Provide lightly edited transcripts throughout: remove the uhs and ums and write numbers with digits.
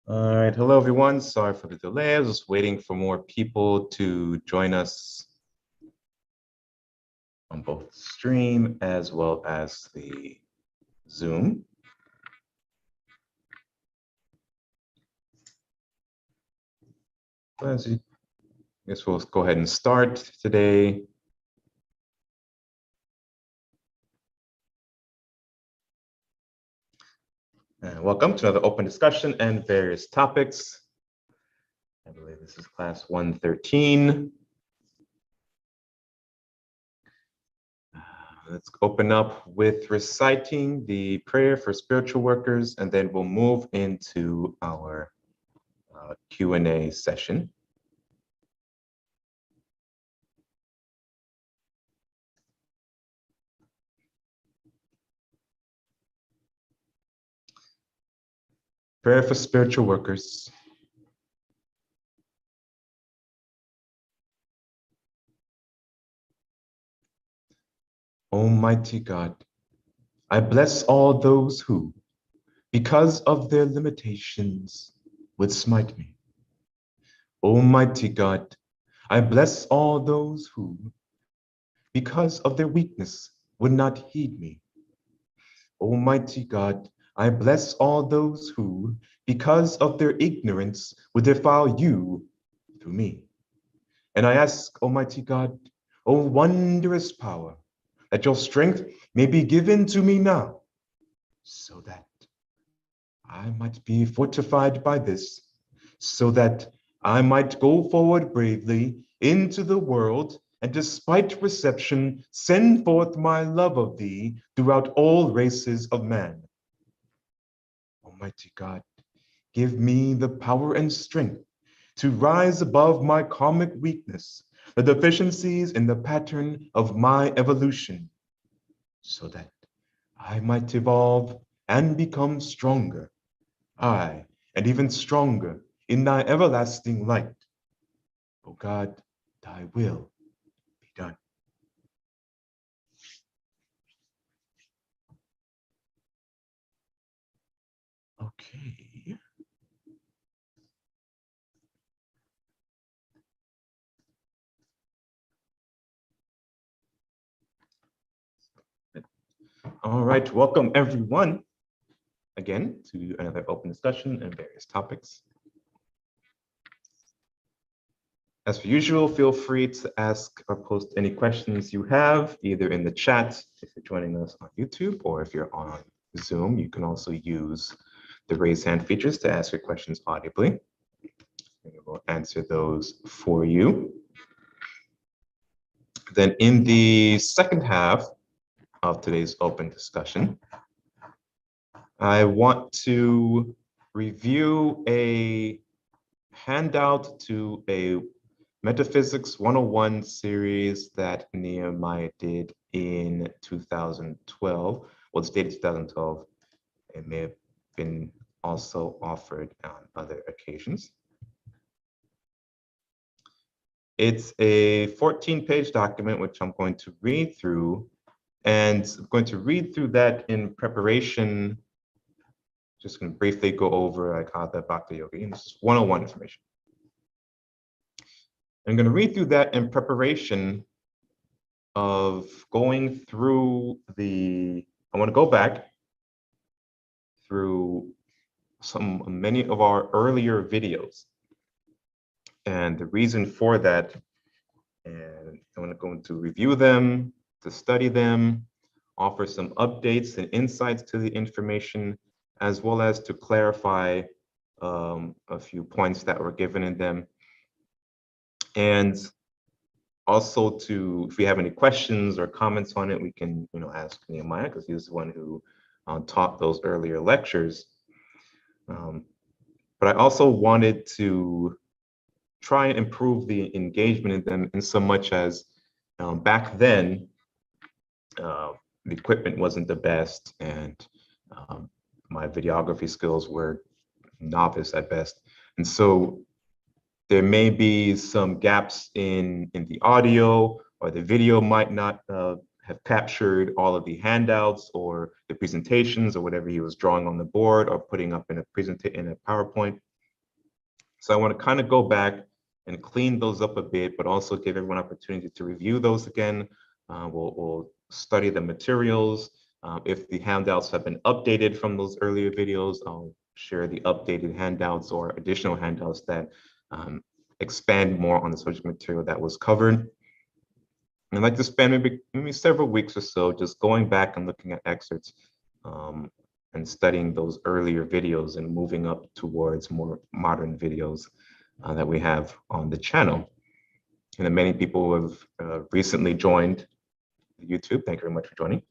All right, hello everyone. Sorry for the delay. I was just waiting for more people to join us on both stream as well as the Zoom. I guess we'll go ahead and start today. Welcome to another open discussion and various topics. I believe this is class 113. Let's open up with reciting the prayer for spiritual workers, and then we'll move into our Q&A session. Prayer for spiritual workers. Almighty God, I bless all those who, because of their limitations, would smite me. Almighty God, I bless all those who, because of their weakness, would not heed me. Almighty God, I bless all those who, because of their ignorance, would defile you through me. And I ask, Almighty God, O wondrous power, that your strength may be given to me now, so that I might be fortified by this, so that I might go forward bravely into the world, and despite reception, send forth my love of thee throughout all races of man. Almighty God, give me the power and strength to rise above my karmic weakness, the deficiencies in the pattern of my evolution, so that I might evolve and become stronger, aye, and even stronger in thy everlasting light. O God, thy will be done. Okay. All right, welcome everyone again to another open discussion and various topics. As per usual, feel free to ask or post any questions you have, either in the chat if you're joining us on YouTube, or if you're on Zoom, you can also use the raise hand features to ask your questions audibly. And we'll answer those for you. Then in the second half of today's open discussion, I want to review a handout to a Metaphysics 101 series that Nehemiah did in 2012. Well, it's dated 2012. It may have been also offered on other occasions. It's a 14-page document, which I'm going to read through, and I'm going to read through that in preparation. Just going to briefly go over like how the Bhakti Yoga, and this is 101 information. I'm going to read through that in preparation of going through I want to go back through many of our earlier videos. And the reason for that, and I want to go into review them, to study them, offer some updates and insights to the information, as well as to clarify a few points that were given in them. And also if we have any questions or comments on it, we can ask Nehemiah, because he was the one who taught those earlier lectures. But I also wanted to try and improve the engagement in them, in so much as back then, the equipment wasn't the best, and my videography skills were novice at best. And so there may be some gaps in the audio, or the video might not have captured all of the handouts or the presentations or whatever he was drawing on the board or putting up in a PowerPoint. So I want to kind of go back and clean those up a bit, but also give everyone opportunity to review those again. We'll study the materials. If the handouts have been updated from those earlier videos, I'll share the updated handouts or additional handouts that expand more on the subject material that was covered. I'd like to spend maybe several weeks or so just going back and looking at excerpts and studying those earlier videos and moving up towards more modern videos that we have on the channel. And then many people who have recently joined YouTube, thank you very much for joining.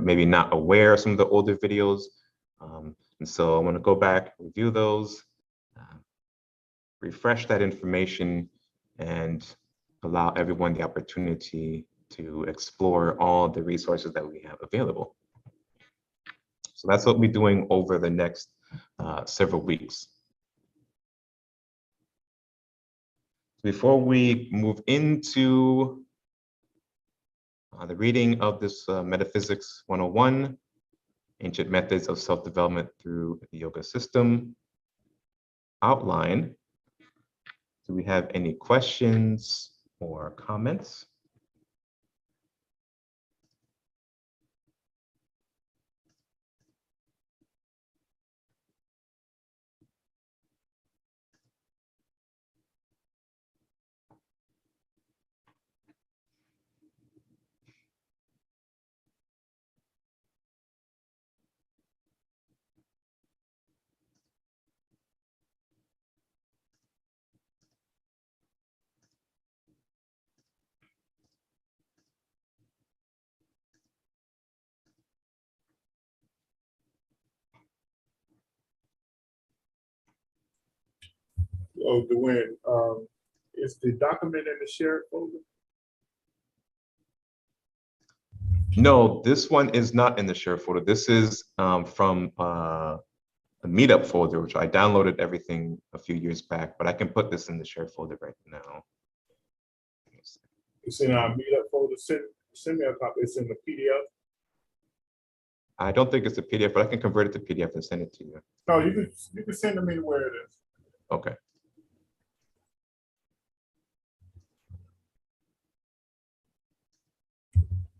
Maybe not aware of some of the older videos. And so I want to go back, review those, refresh that information, and allow everyone the opportunity to explore all the resources that we have available. So that's what we're doing over the next several weeks. Before we move into the reading of this Metaphysics 101, Ancient Methods of Self-Development Through the Yoga System outline, do we have any questions or comments? Oh, Dwayne, is the document in the shared folder? No, this one is not in the share folder. This is from the MeetUp folder, which I downloaded everything a few years back, but I can put this in the share folder right now. It's in our MeetUp folder. Send me a copy. It's in the PDF. I don't think it's a PDF, but I can convert it to PDF and send it to you. No, you can send them anywhere it is. Okay.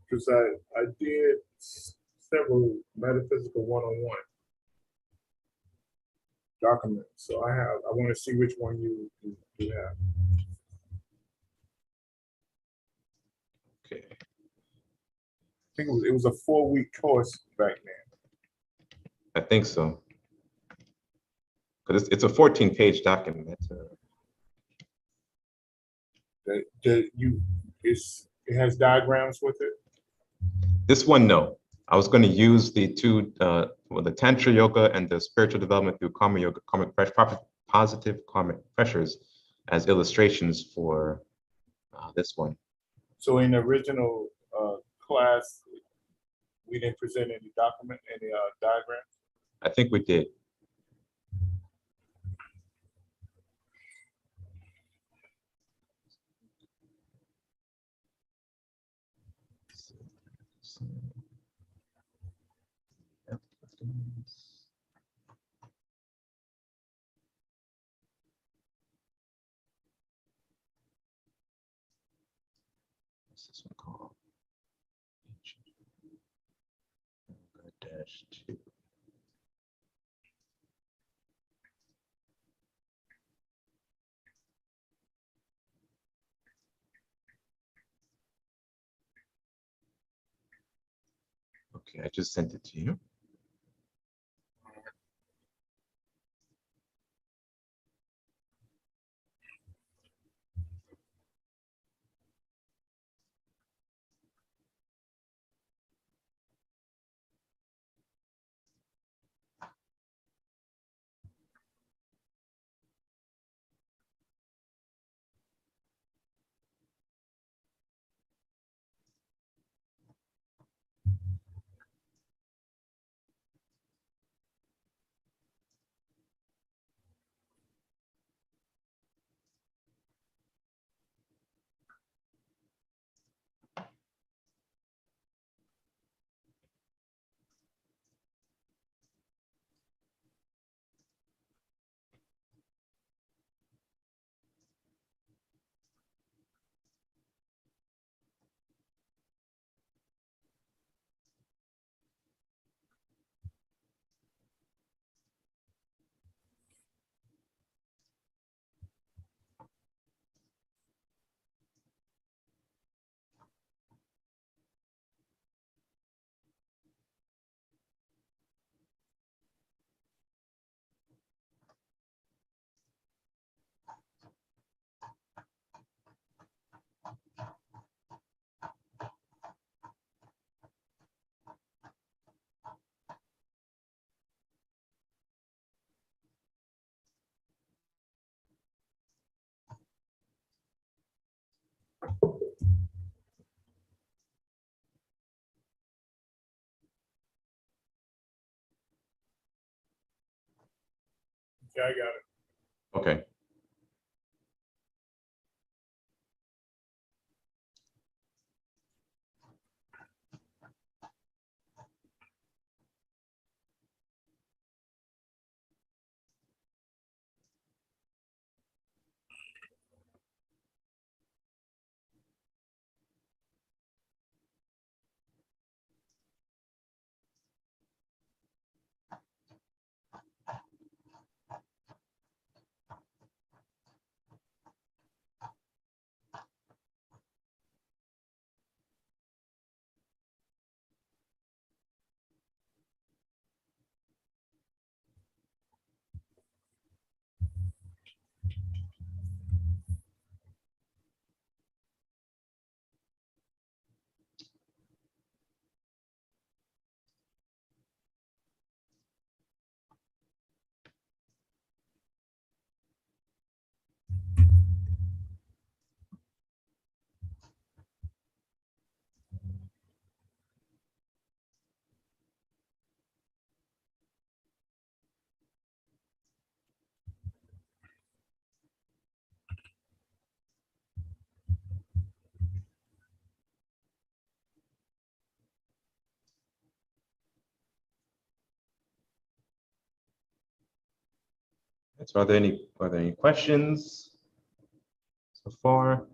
Because I did several metaphysical one-on-one documents. So I want to see which one you have. Okay. I think it was a 4-week course back then. I think so. Because it's a 14-page document. It has diagrams with it. This one, no. I was going to use the two, the Tantra Yoga and the Spiritual Development through Karma Yoga, positive karmic pressures as illustrations for this one. So in the original class, we didn't present any document, any diagrams? I think we did. What's this one called? -2. Okay, I just sent it to you. Yeah, I got it. Okay. So are there any questions so far?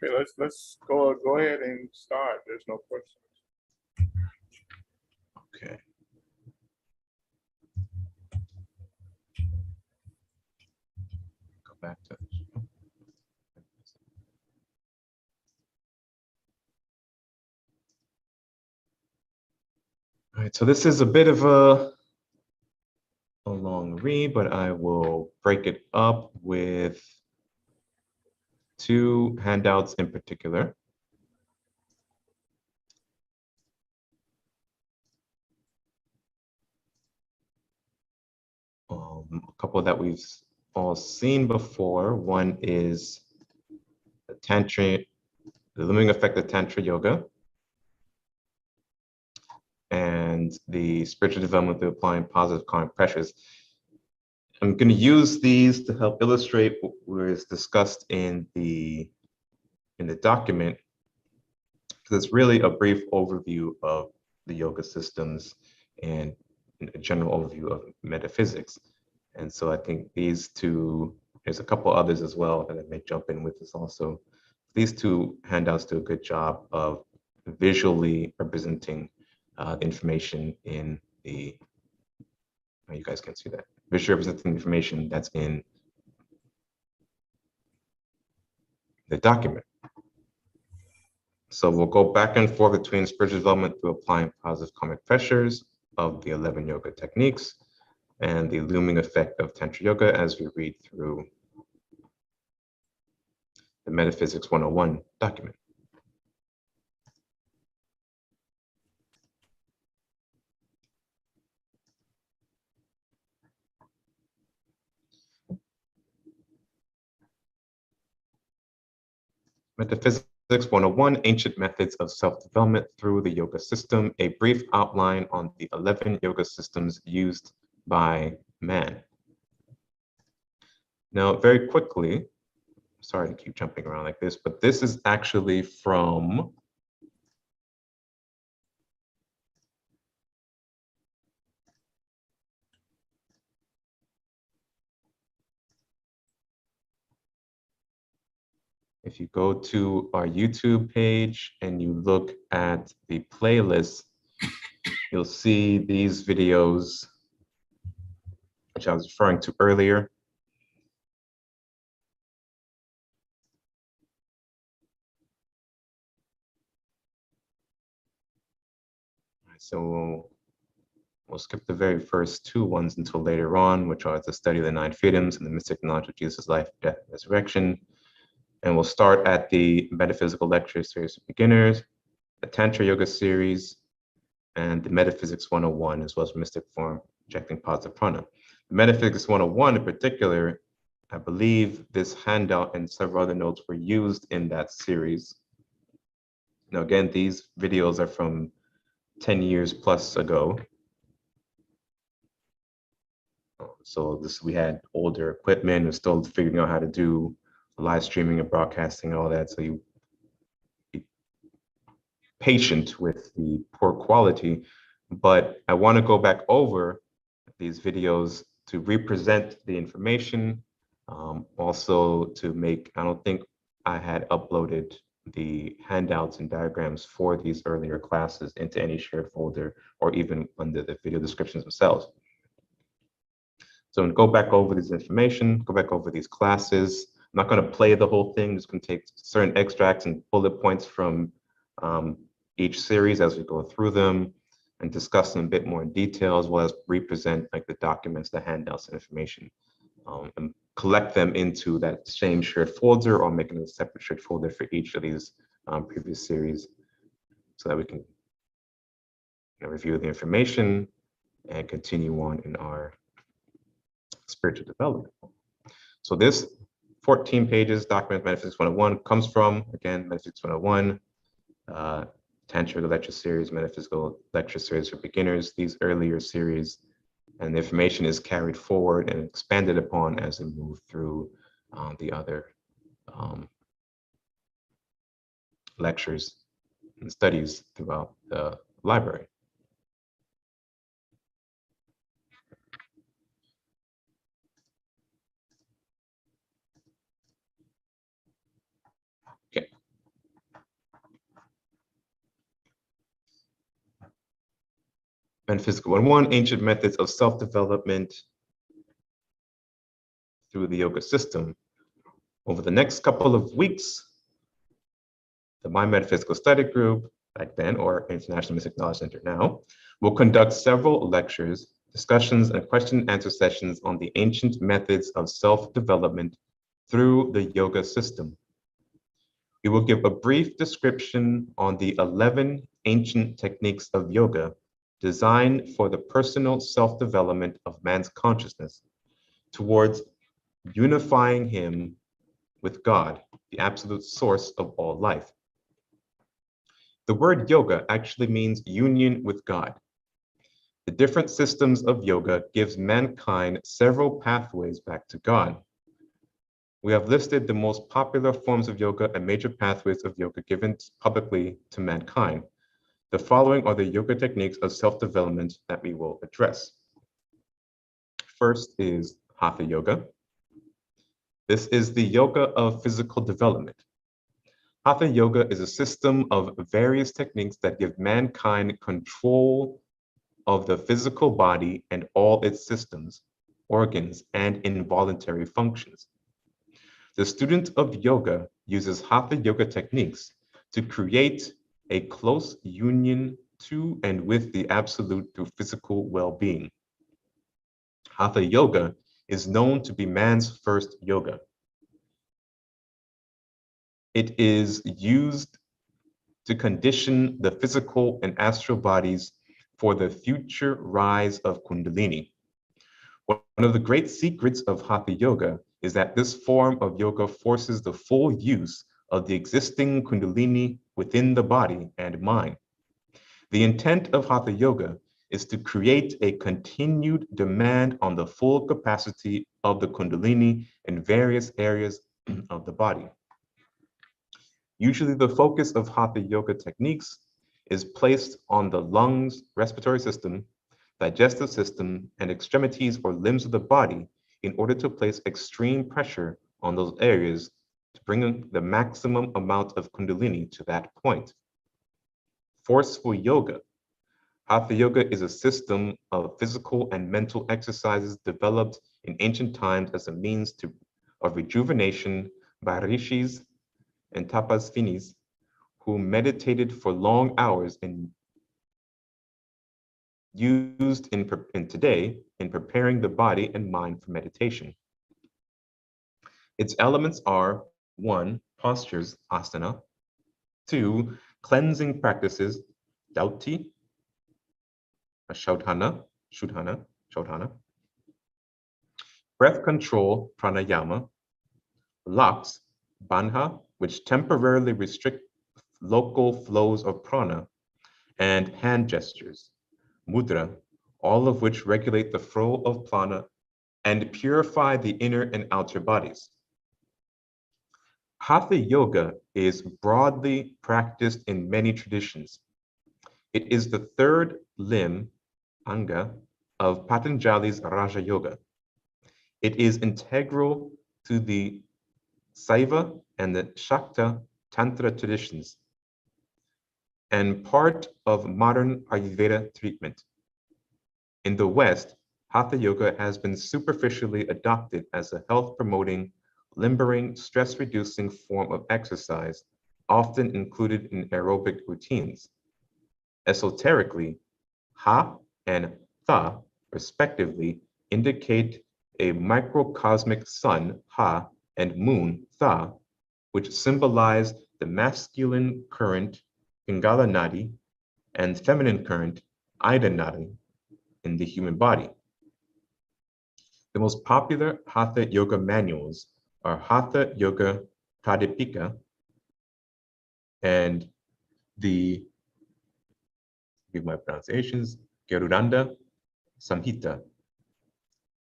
Okay, let's go ahead and start. There's no questions. Okay. Go back to all right, so this is a bit of a long read, but I will break it up with two handouts in particular. A couple that we've all seen before. One is the the looming effect of Tantra Yoga, and the spiritual development through applying positive karmic pressures. I'm going to use these to help illustrate what was discussed in the document, because it's really a brief overview of the yoga systems and a general overview of metaphysics. And so I think these two, there's a couple others as well that I may jump in with this also. These two handouts do a good job of visually representing the information in the, you guys can see that, visually representing information that's in the document. So we'll go back and forth between spiritual development through applying positive karmic pressures of the 11 yoga techniques and the looming effect of Tantra Yoga as we read through the Metaphysics 101 document. Metaphysics 101, Ancient Methods of Self-Development Through the Yoga System, a brief outline on the 11 yoga systems used by man. Now, very quickly, sorry to keep jumping around like this, but this is actually from if you go to our YouTube page and you look at the playlist, you'll see these videos, which I was referring to earlier. So we'll skip the very first two ones until later on, which are the study of the 9 freedoms and the mystic knowledge of Jesus' life, death, and resurrection. And we'll start at the metaphysical lecture series for beginners, the Tantra Yoga series, and the Metaphysics 101, as well as mystic form, projecting positive prana. The Metaphysics 101 in particular, I believe this handout and several other notes were used in that series. Now, again, these videos are from 10 years plus ago. So we had older equipment, we're still figuring out how to do live streaming and broadcasting and all that. So you be patient with the poor quality, but I want to go back over these videos to represent the information. Also to make, I don't think I had uploaded the handouts and diagrams for these earlier classes into any shared folder or even under the video descriptions themselves. So go back over this information, go back over these classes. I'm not going to play the whole thing, just going to take certain extracts and bullet points from each series as we go through them and discuss them a bit more in detail, as well as represent like the documents, the handouts, and information, and collect them into that same shared folder or making a separate shared folder for each of these previous series so that we can review the information and continue on in our spiritual development. So this 14 pages document Metaphysics 101 comes from, again, Metaphysics 101, Tantra lecture series, Metaphysical lecture series for beginners, these earlier series, and the information is carried forward and expanded upon as we move through the other lectures and studies throughout the library. Okay. Metaphysical 101, ancient methods of self-development through the yoga system. Over the next couple of weeks, the My Metaphysical Study Group, back then, or International Mystic Knowledge Center now, will conduct several lectures, discussions, and question and answer sessions on the ancient methods of self-development through the yoga system. We will give a brief description on the 11 ancient techniques of yoga designed for the personal self-development of man's consciousness towards unifying him with God, the absolute source of all life. The word yoga actually means union with God. The different systems of yoga gives mankind several pathways back to God. We have listed the most popular forms of yoga and major pathways of yoga given publicly to mankind. The following are the yoga techniques of self-development that we will address. First is Hatha Yoga. This is the yoga of physical development. Hatha Yoga is a system of various techniques that give mankind control of the physical body and all its systems, organs, and involuntary functions. The student of yoga uses Hatha Yoga techniques to create a close union to and with the absolute through physical well-being. Hatha Yoga is known to be man's first yoga. It is used to condition the physical and astral bodies for the future rise of Kundalini. One of the great secrets of Hatha Yoga is that this form of yoga forces the full use of the existing Kundalini within the body and mind. The intent of Hatha Yoga is to create a continued demand on the full capacity of the Kundalini in various areas of the body. Usually the focus of Hatha yoga techniques is placed on the lungs, respiratory system, digestive system, and extremities or limbs of the body in order to place extreme pressure on those areas to bring the maximum amount of kundalini to that point. Forceful yoga. Hatha yoga is a system of physical and mental exercises developed in ancient times as a means of rejuvenation by rishis and tapasvinis who meditated for long hours and used in today in preparing the body and mind for meditation. Its elements are 1. Postures, asana, 2. Cleansing practices, dauti, shodhana, breath control, pranayama, locks, bandha, which temporarily restrict local flows of prana, and hand gestures, mudra, all of which regulate the flow of prana and purify the inner and outer bodies. Hatha yoga is broadly practiced in many traditions. It is the third limb, anga, of Patanjali's Raja Yoga. It is integral to the Saiva and the Shakta Tantra traditions and part of modern Ayurveda treatment. In the West, Hatha yoga has been superficially adopted as a health-promoting, limbering, stress-reducing form of exercise, often included in aerobic routines. Esoterically, Ha and Tha, respectively, indicate a microcosmic sun, Ha, and moon, Tha, which symbolize the masculine current, Pingala Nadi, and feminine current, Ida Nadi, in the human body. The most popular Hatha yoga manuals are Hatha Yoga Pradipika and the, give my pronunciations, Gerudanda Samhita,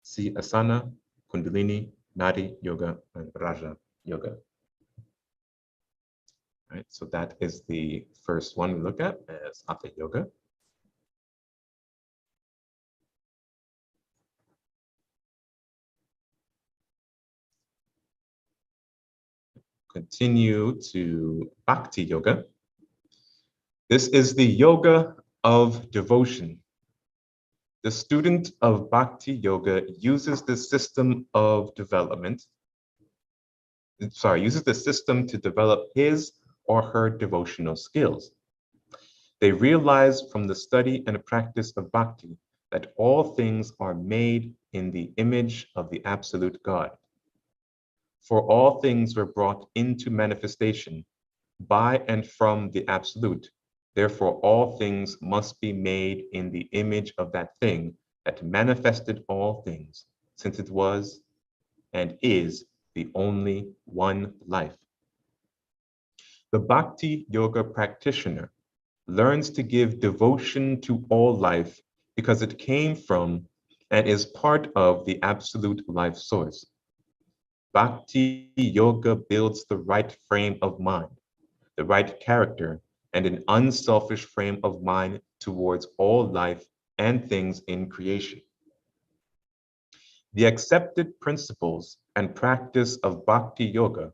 see Asana, Kundalini, Nadi Yoga, and Raja Yoga. All right, so that is the first one we look at as Hatha Yoga. Continue to Bhakti Yoga. This is the yoga of devotion. The student of Bhakti Yoga uses the system of development, uses the system to develop his or her devotional skills. They realize from the study and practice of Bhakti that all things are made in the image of the absolute God. For all things were brought into manifestation by and from the absolute. Therefore, all things must be made in the image of that thing that manifested all things, since it was and is the only one life. The Bhakti Yoga practitioner learns to give devotion to all life because it came from and is part of the absolute life source. Bhakti Yoga builds the right frame of mind, the right character, and an unselfish frame of mind towards all life and things in creation. The accepted principles and practice of Bhakti Yoga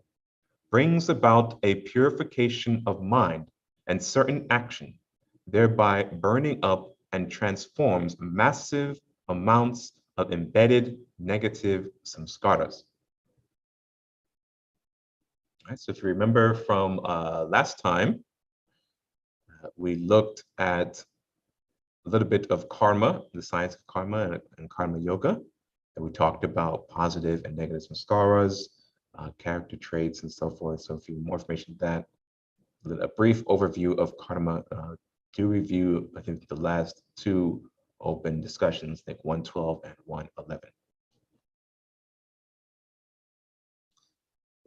brings about a purification of mind and certain action, thereby burning up and transforms massive amounts of embedded negative samskaras. All right, so if you remember from last time, we looked at a little bit of karma, the science of karma and karma yoga. And we talked about positive and negative samskaras, character traits, and so forth. So if you want more information on that, a brief overview of karma, do review, I think, the last two open discussions, I think 112 and 111.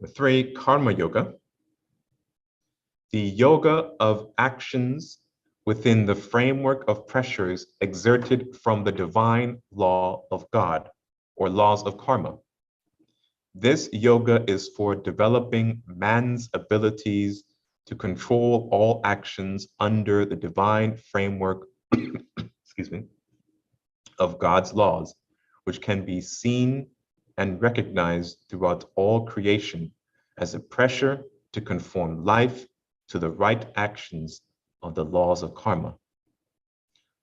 Number 3, karma yoga. The yoga of actions within the framework of pressures exerted from the divine law of God, or laws of karma. This yoga is for developing man's abilities to control all actions under the divine framework, excuse me, of God's laws, which can be seen and recognized throughout all creation as a pressure to conform life to the right actions of the laws of karma.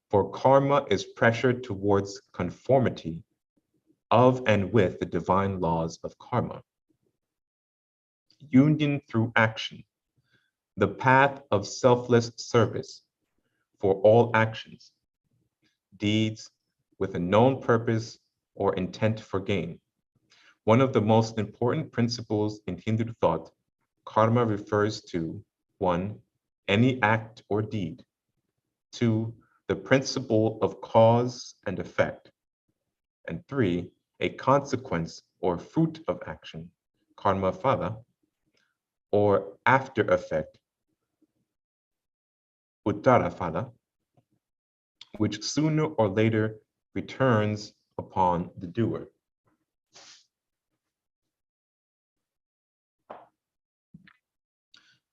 For karma is pressure towards conformity of and with the divine laws of karma. Union through action, the path of selfless service for all actions, deeds with a known purpose or intent for gain. One of the most important principles in Hindu thought, karma refers to 1. Any act or deed, 2. The principle of cause and effect, and 3. A consequence or fruit of action, karma phala, or after effect, uttara phala, which sooner or later returns upon the doer.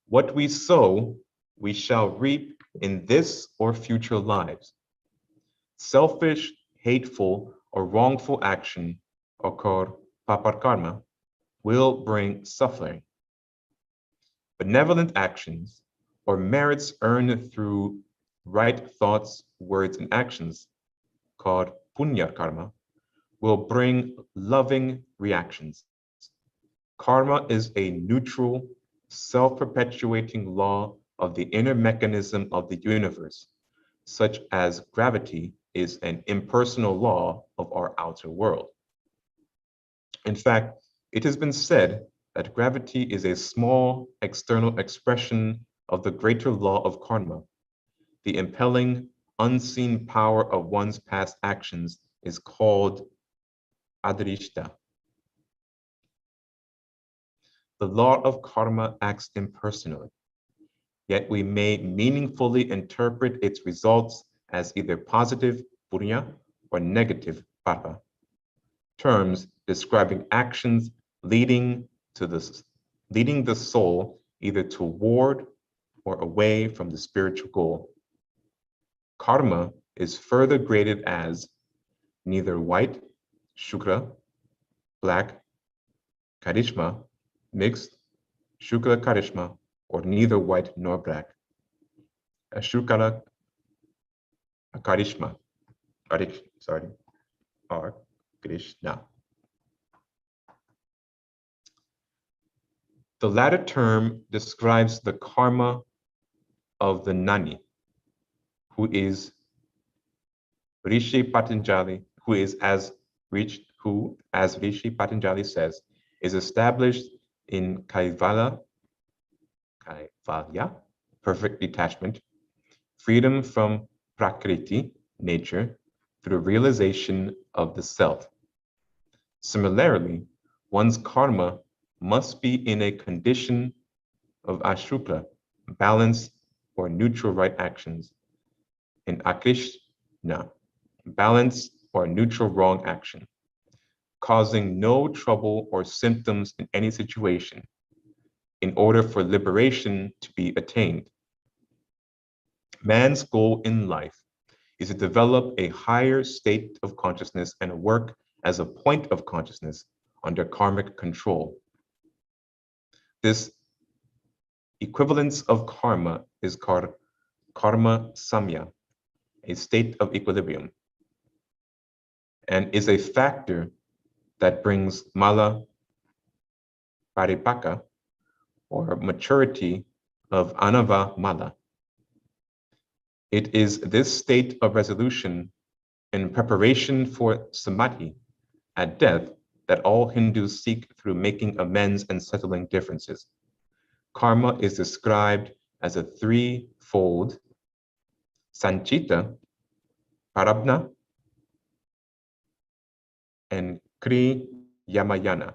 What we sow, we shall reap in this or future lives. Selfish, hateful, or wrongful action, or called paparkarma, will bring suffering. Benevolent actions, or merits earned through right thoughts, words, and actions, called punya karma, will bring loving reactions. Karma is a neutral, self-perpetuating law of the inner mechanism of the universe, such as gravity is an impersonal law of our outer world. In fact, it has been said that gravity is a small external expression of the greater law of karma. The impelling, unseen power of one's past actions is called adrishta. The law of karma acts impersonally, yet we may meaningfully interpret its results as either positive, punya, or negative, papa, terms describing actions leading the soul either toward or away from the spiritual goal. Karma is further graded as neither white, shukra, black, karishma, mixed, shukla karishma, or neither white nor black. Ashukala karishma, or Krishna. The latter term describes the karma of the Nani, who is Rishi Patanjali, as Rishi Patanjali says, is established in Kaivalya, perfect detachment, freedom from prakriti, nature, through realization of the self. Similarly, one's karma must be in a condition of ashukla, balance or neutral right actions, in akrishna, balance or neutral wrong action, causing no trouble or symptoms in any situation, in order for liberation to be attained. Man's goal in life is to develop a higher state of consciousness and work as a point of consciousness under karmic control. This equivalence of karma is called karma samya, a state of equilibrium, and is a factor that brings mala paripaka, or maturity of anava mala. It is this state of resolution in preparation for samadhi at death that all Hindus seek through making amends and settling differences. Karma is described as a threefold sanchita, prarabdha, and kri yamana.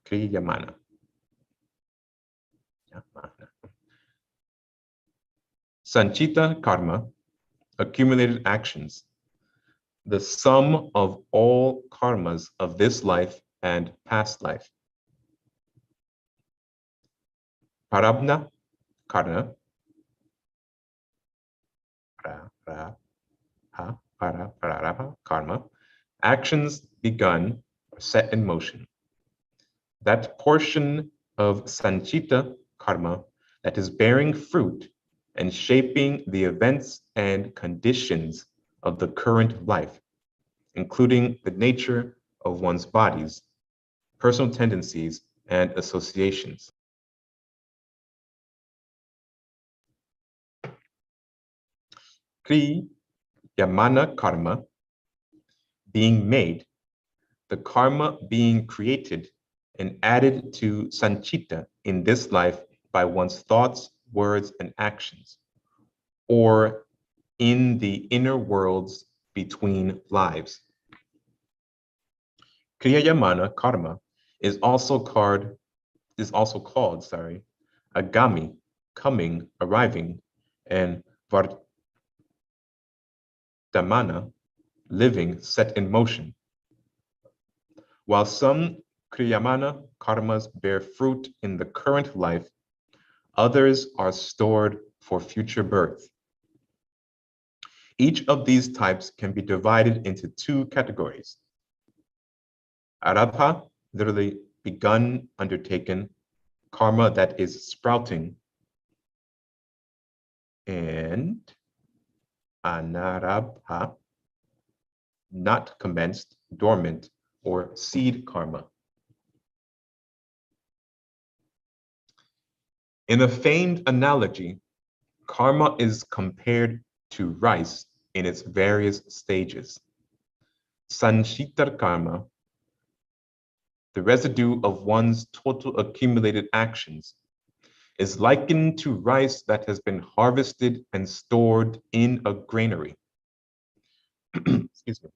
Kri yamana. Sanchita karma, accumulated actions. the sum of all karmas of this life and past life. Prarabdha, karma, karma, actions begun or set in motion. That portion of sanchita karma that is bearing fruit and shaping the events and conditions of the current life, including the nature of one's bodies, personal tendencies, and associations. Kri Yamana karma, being made, the karma being created and added to sanchita in this life by one's thoughts, words, and actions, or in the inner worlds between lives. Kriyayamana karma is also called agami, coming, arriving, and vardhamana, living, set in motion. While some kriyamana karmas bear fruit in the current life, others are stored for future birth. Each of these types can be divided into two categories. Arabha, literally begun, undertaken, karma that is sprouting, and anarabha, not commenced, dormant, or seed karma. In a feigned analogy, karma is compared to rice in its various stages. Sanchitar karma, the residue of one's total accumulated actions, is likened to rice that has been harvested and stored in a granary. Excuse me.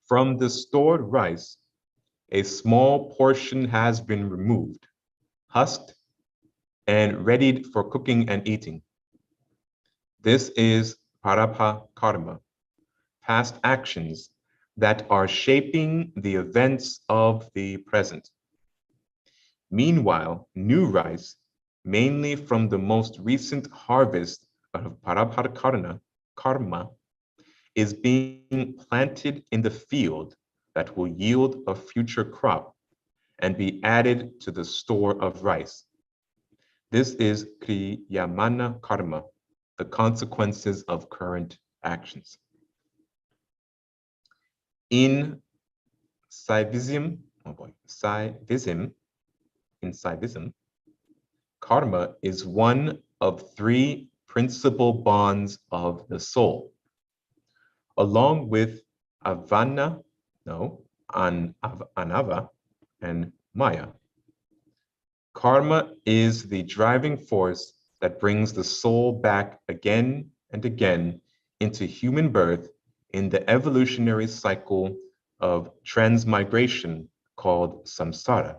From the stored rice, a small portion has been removed, husked, and readied for cooking and eating. This is parabha karma, past actions that are shaping the events of the present. Meanwhile, new rice, mainly from the most recent harvest of parabha karma, is being planted in the field that will yield a future crop and be added to the store of rice. This is kriyamana karma, the consequences of current actions. In Saivism, karma is one of three principal bonds of the soul, along with anava, and maya. Karma is the driving force that brings the soul back again and again into human birth in the evolutionary cycle of transmigration called samsara.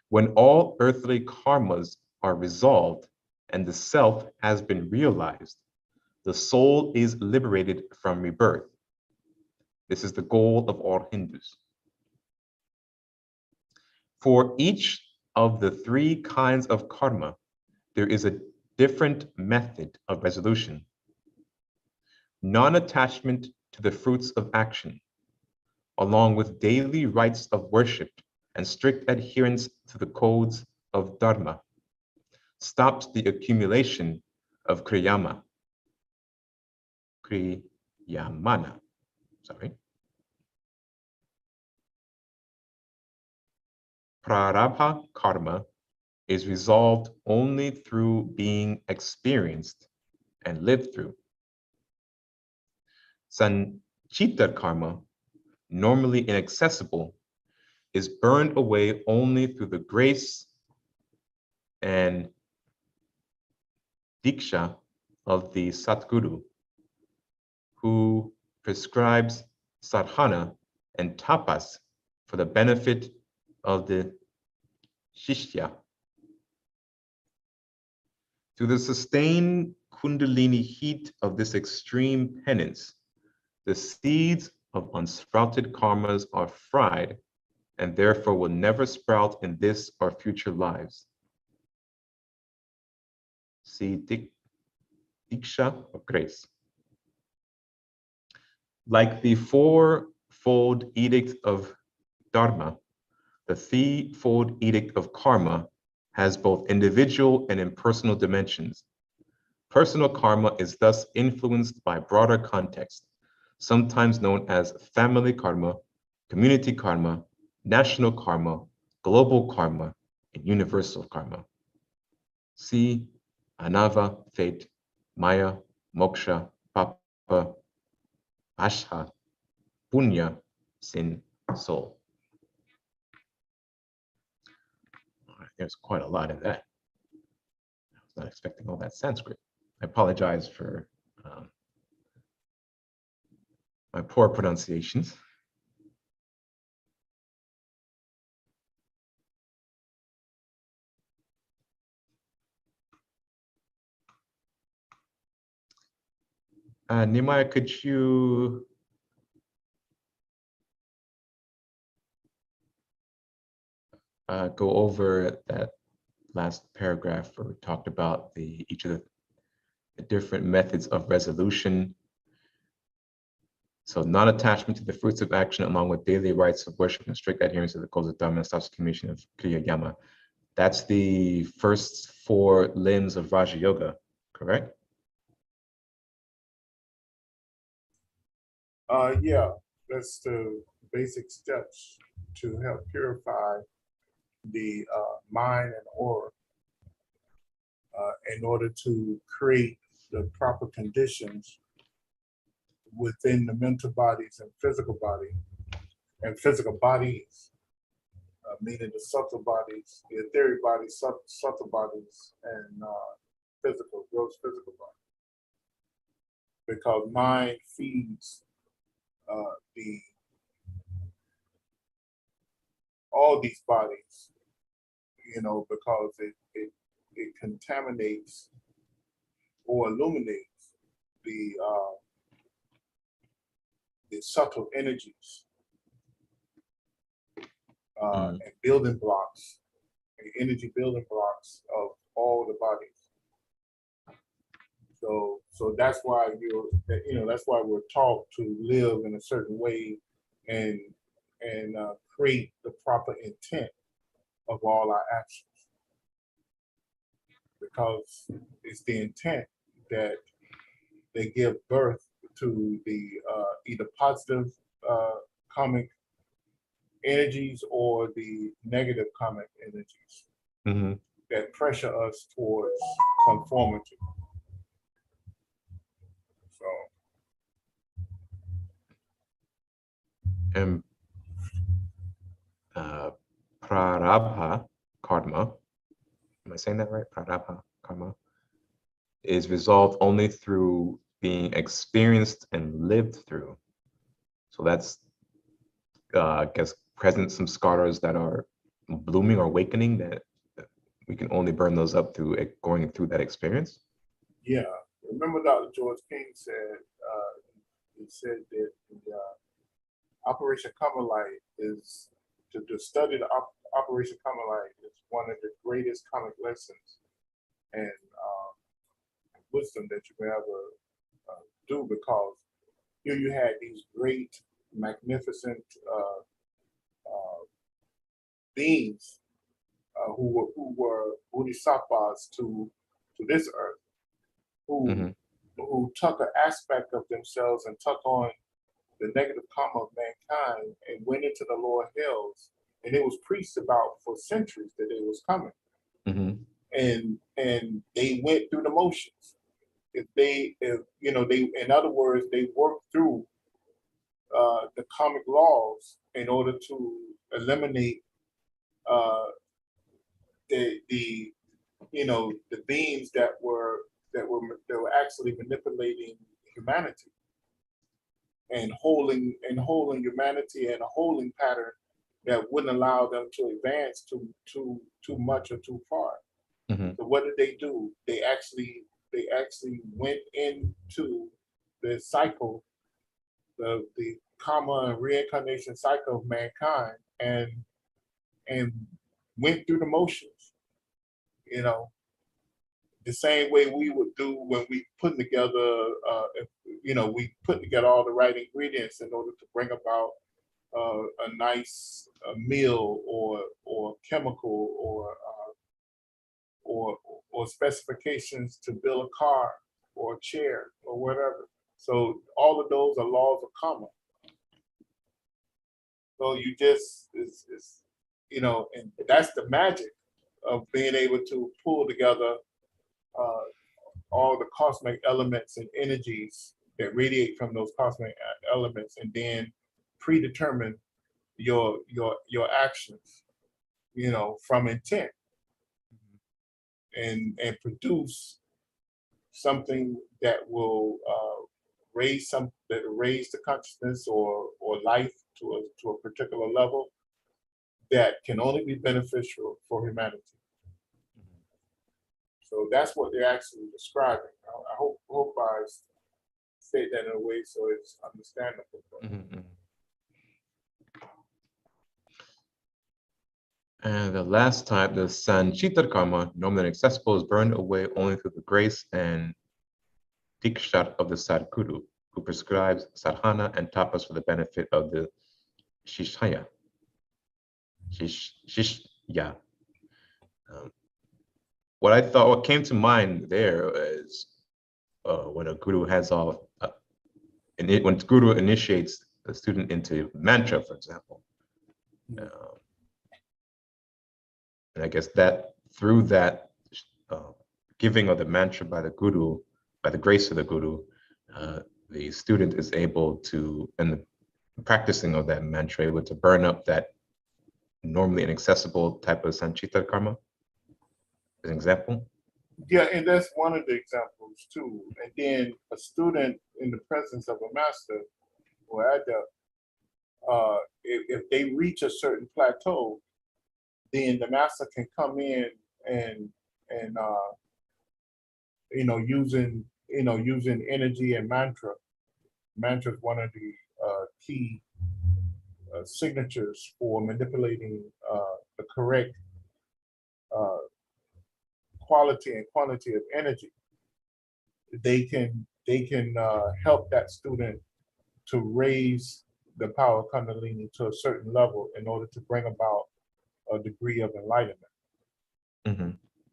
When all earthly karmas are resolved and the self has been realized, the soul is liberated from rebirth. This is the goal of all Hindus. For each of the three kinds of karma, there is a different method of resolution. Non-attachment to the fruits of action, along with daily rites of worship and strict adherence to the codes of dharma, stops the accumulation of kriyamana. Prarabha karma is resolved only through being experienced and lived through. Sanchita karma, normally inaccessible, is burned away only through the grace and diksha of the Satguru, who prescribes sadhana and tapas for the benefit of the shishya. Through the sustained kundalini heat of this extreme penance, The seeds of unsprouted karmas are fried and therefore will never sprout in this or future lives. See Diksha of grace. Like the fourfold edict of Dharma, the threefold edict of karma has both individual and impersonal dimensions. Personal karma is thus influenced by broader context, sometimes known as family karma, community karma, national karma, global karma, and universal karma. See Anava, fate, Maya, moksha, papa, asha, punya, sin, soul. There's quite a lot in that. I was not expecting all that Sanskrit. I apologize for my poor pronunciations. Nehemiah, could you go over that last paragraph where we talked about each of the different methods of resolution? So non-attachment to the fruits of action along with daily rites of worship and strict adherence to the codes of Dharma and subsumation of Kriya Yama. That's the first 4 limbs of Raja Yoga, correct? Yeah, that's the basic steps to help purify the mind and aura in order to create the proper conditions within the mental bodies and physical bodies, meaning the subtle bodies, the etheric bodies, subtle bodies, and gross physical bodies. Because mind feeds all these bodies, because it contaminates or illuminates the subtle energies and building blocks, the energy building blocks of all the bodies. So that's why that's why we're taught to live in a certain way and create the proper intent of all our actions, because it's the intent that they give birth to the either positive karmic energies or the negative karmic energies that pressure us towards conformity. And prarabdha karma, am I saying that right? Prarabdha karma is resolved only through being experienced and lived through. So that's, I guess, present some scars that are blooming or awakening that we can only burn those up through going through that experience. Yeah, remember Dr. George King said, he said that the Operation Carmelite is, to study the Operation Carmelite is one of the greatest comic lessons and wisdom that you can ever do, because here you had these great, magnificent beings who were bodhisattvas to this earth, who took an aspect of themselves and took on the negative karma of mankind and went into the lower hells, and it was preached about for centuries that it was coming. And they went through the motions. In other words, they worked through the karmic laws in order to eliminate the beings that were actually manipulating humanity and holding humanity in a holding pattern that wouldn't allow them to advance too much or too far. So what did they do? They actually went into the cycle the karma and reincarnation cycle of mankind, and went through the motions, you know, the same way we would do when we put together, we put together all the right ingredients in order to bring about a nice meal or chemical or specifications to build a car or a chair or whatever. So all of those are laws of karma. So you just and that's the magic of being able to pull together all the cosmic elements and energies that radiate from those cosmic elements, and then predetermine your actions, from intent, and produce something that will raise the consciousness or life to a particular level that can only be beneficial for humanity. So that's what they're actually describing. I hope I say that in a way so it's understandable. Mm-hmm. And the last type, the Sanchita karma, normally inaccessible, is burned away only through the grace and diksha of the Sadguru, who prescribes sadhana and tapas for the benefit of the shishya. What came to mind there is when a guru when guru initiates a student into mantra, for example. And I guess that through that giving of the mantra by the guru, by the grace of the guru, the student is able to, and the practicing of that mantra, able to burn up that normally inaccessible type of sanchita karma, as an example. Yeah, and that's one of the examples too. And then a student in the presence of a master or adept, if they reach a certain plateau, then the master can come in and using energy and mantra. Mantra is one of the key signatures for manipulating the correct quality and quantity of energy. They can help that student to raise the power of Kundalini to a certain level in order to bring about a degree of enlightenment. Mm-hmm.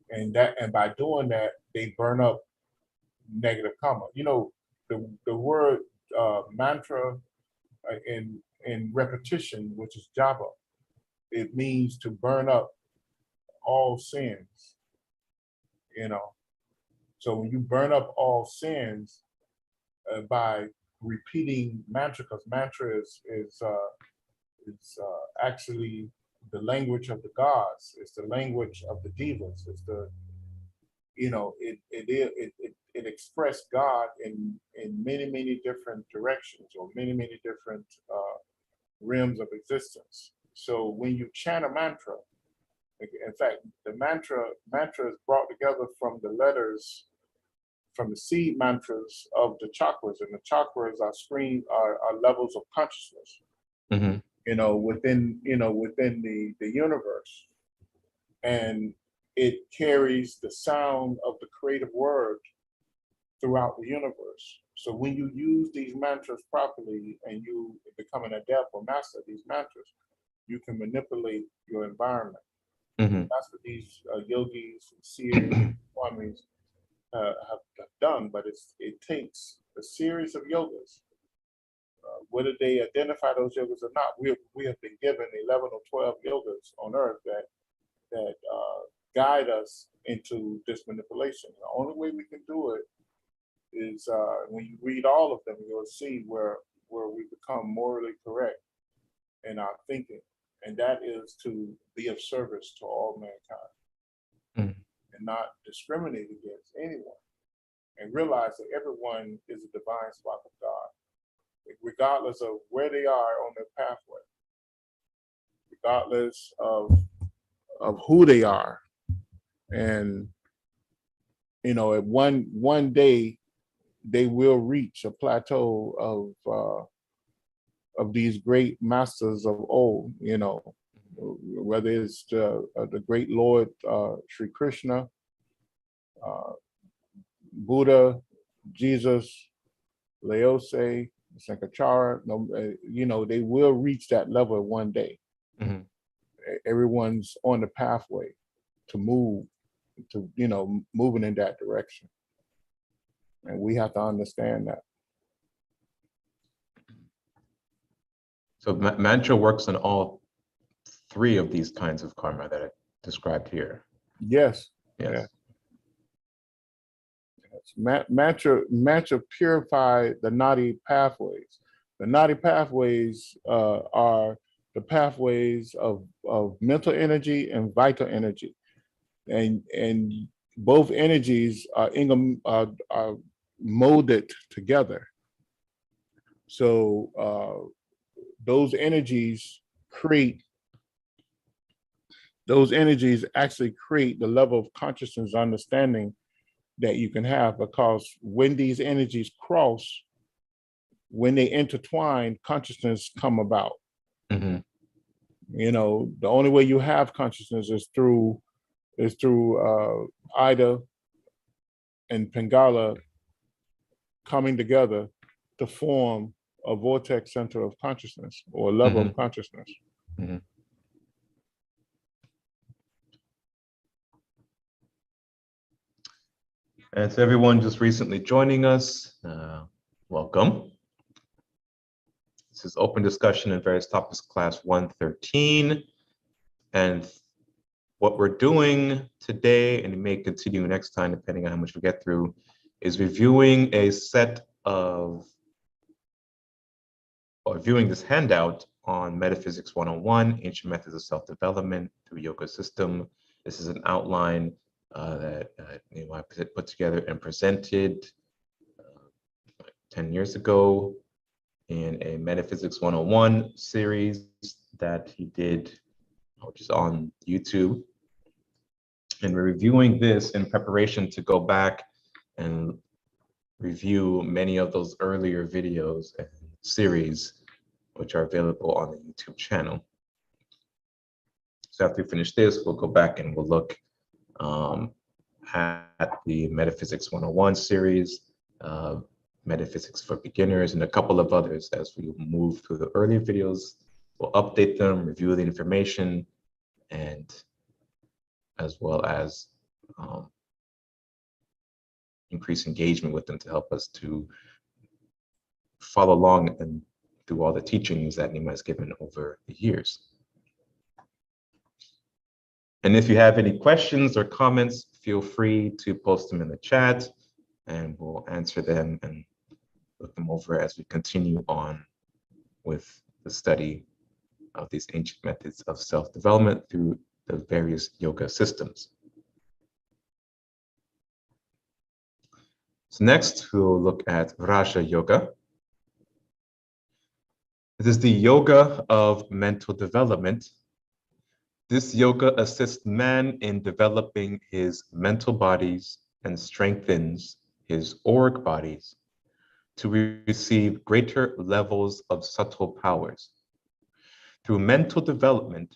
And by doing that, they burn up negative karma. The word mantra in repetition, which is japa, it means to burn up all sins. So when you burn up all sins by repeating mantra, because mantra is actually the language of the gods. It's the language of the devas. It's the it expressed God in many different directions or many different realms of existence. So when you chant a mantra, in fact, the mantra is brought together from the letters, from the seed mantras of the chakras, and the chakras are levels of consciousness. Mm-hmm. Within the universe, and it carries the sound of the creative word throughout the universe. So when you use these mantras properly and you become an adept or master of these mantras, you can manipulate your environment. Mm-hmm. That's what these yogis, seers, swamis have done. But it takes a series of yogas. Whether they identify those yogas or not, we have been given 11 or 12 yogas on earth that guide us into this manipulation. The only way we can do it is when you read all of them, you'll see where we become morally correct in our thinking, and that is to be of service to all mankind and not discriminate against anyone, and realize that everyone is a divine spark of God, regardless of where they are on their pathway, regardless of who they are. And at one day they will reach a plateau of these great masters of old, you know, whether it's the great Lord Sri Krishna, uh, Buddha, Jesus, Laose, Sankachara, you know, they will reach that level one day. Mm-hmm. Everyone's on the pathway to move, to, you know, moving in that direction. And we have to understand that. So mantra works on all three of these kinds of karma that I described here. Yes. Yes. Mantra purify the nadi pathways. The nadi pathways are the pathways of mental energy and vital energy. And both energies are molded together. So those energies actually create the level of consciousness understanding that you can have, because when these energies cross, when they intertwine, consciousness come about. Mm-hmm. You know, the only way you have consciousness is through Ida and Pingala coming together to form a vortex center of consciousness, or a level Mm-hmm. of consciousness. Mm-hmm. And to everyone just recently joining us, welcome. This is open discussion in various topics, class 113. And what we're doing today, and it may continue next time, depending on how much we get through, is reviewing a set of, or viewing this handout on Metaphysics 101, Ancient Methods of Self-Development through Yoga System. This is an outline that I put together and presented 10 years ago in a Metaphysics 101 series that he did, which is on YouTube. And we're reviewing this in preparation to go back and review many of those earlier videos and series, which are available on the YouTube channel. So after we finish this, we'll go back and we'll look at the Metaphysics 101 series, Metaphysics for Beginners, and a couple of others as we move through the earlier videos. We'll update them, review the information, and as well as increase engagement with them to help us to follow along and through all the teachings that Nima has given over the years. And if you have any questions or comments, feel free to post them in the chat and we'll answer them and look them over as we continue on with the study of these ancient methods of self-development through the various yoga systems. So next, we'll look at Raja Yoga. This is the yoga of mental development. This yoga assists man in developing his mental bodies and strengthens his auric bodies to receive greater levels of subtle powers. Through mental development,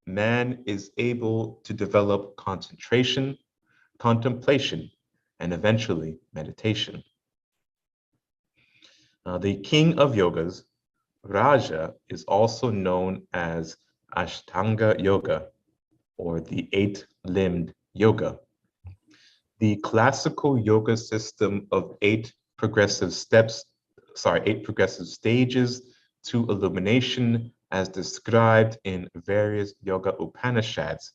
man is able to develop concentration, contemplation, and eventually meditation. The king of yogas, Raja, is also known as Ashtanga Yoga, or the eight-limbed yoga. The classical yoga system of eight progressive stages to illumination as described in various yoga Upanishads.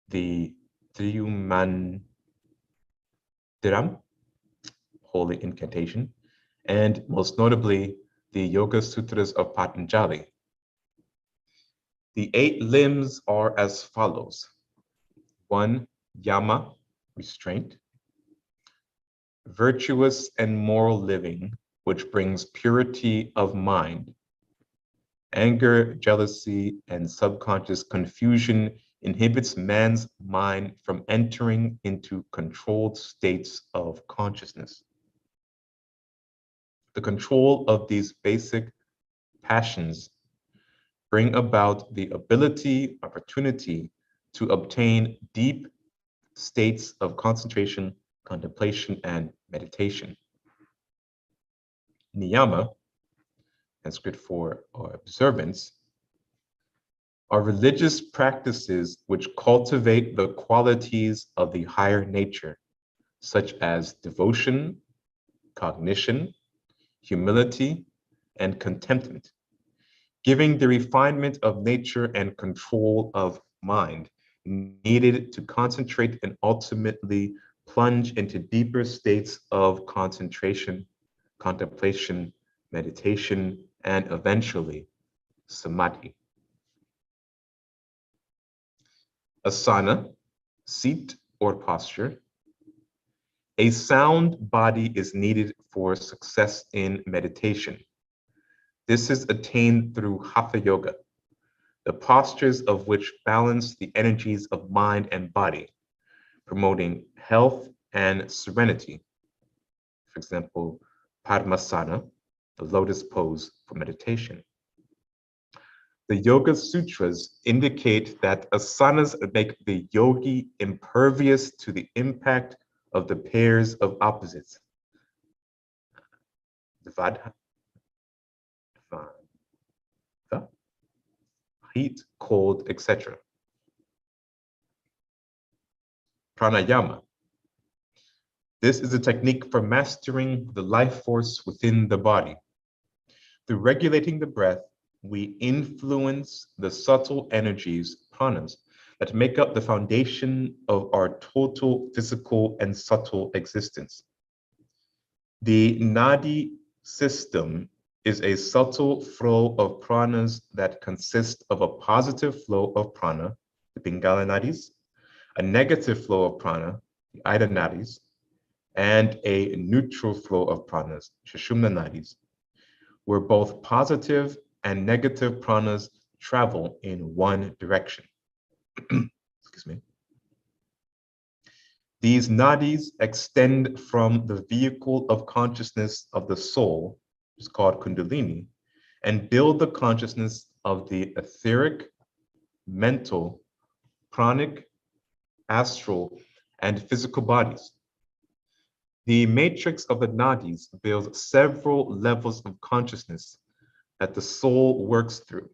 The Triumandiram, holy incantation, and most notably, the Yoga Sutras of Patanjali. The eight limbs are as follows. 1, yama, restraint. Virtuous and moral living, which brings purity of mind. Anger, jealousy, and subconscious confusion inhibits man's mind from entering into controlled states of consciousness. The control of these basic passions bring about the opportunity to obtain deep states of concentration, contemplation, and meditation. Niyama, Sanskrit for observance, are religious practices which cultivate the qualities of the higher nature, such as devotion, cognition, humility, and contentment, giving the refinement of nature and control of mind needed to concentrate and ultimately plunge into deeper states of concentration, contemplation, meditation, and eventually samadhi. Asana, seat or posture. A sound body is needed for success in meditation. This is attained through hatha yoga, the postures of which balance the energies of mind and body, promoting health and serenity. For example, Padmasana, the lotus pose for meditation. The Yoga Sutras indicate that asanas make the yogi impervious to the impact of the pairs of opposites, Vata, heat, cold, etc. Pranayama. This is a technique for mastering the life force within the body. Through regulating the breath, we influence the subtle energies, pranas, that make up the foundation of our total physical and subtle existence. The nadi system is a subtle flow of pranas that consists of a positive flow of prana, the Pingala nadis, a negative flow of prana, the Ida nadis, and a neutral flow of pranas, Sushumna nadis, where both positive and negative pranas travel in one direction. Excuse me. These nadis extend from the vehicle of consciousness of the soul, which is called Kundalini, and build the consciousness of the etheric, mental, pranic, astral, and physical bodies. The matrix of the nadis builds several levels of consciousness that the soul works through.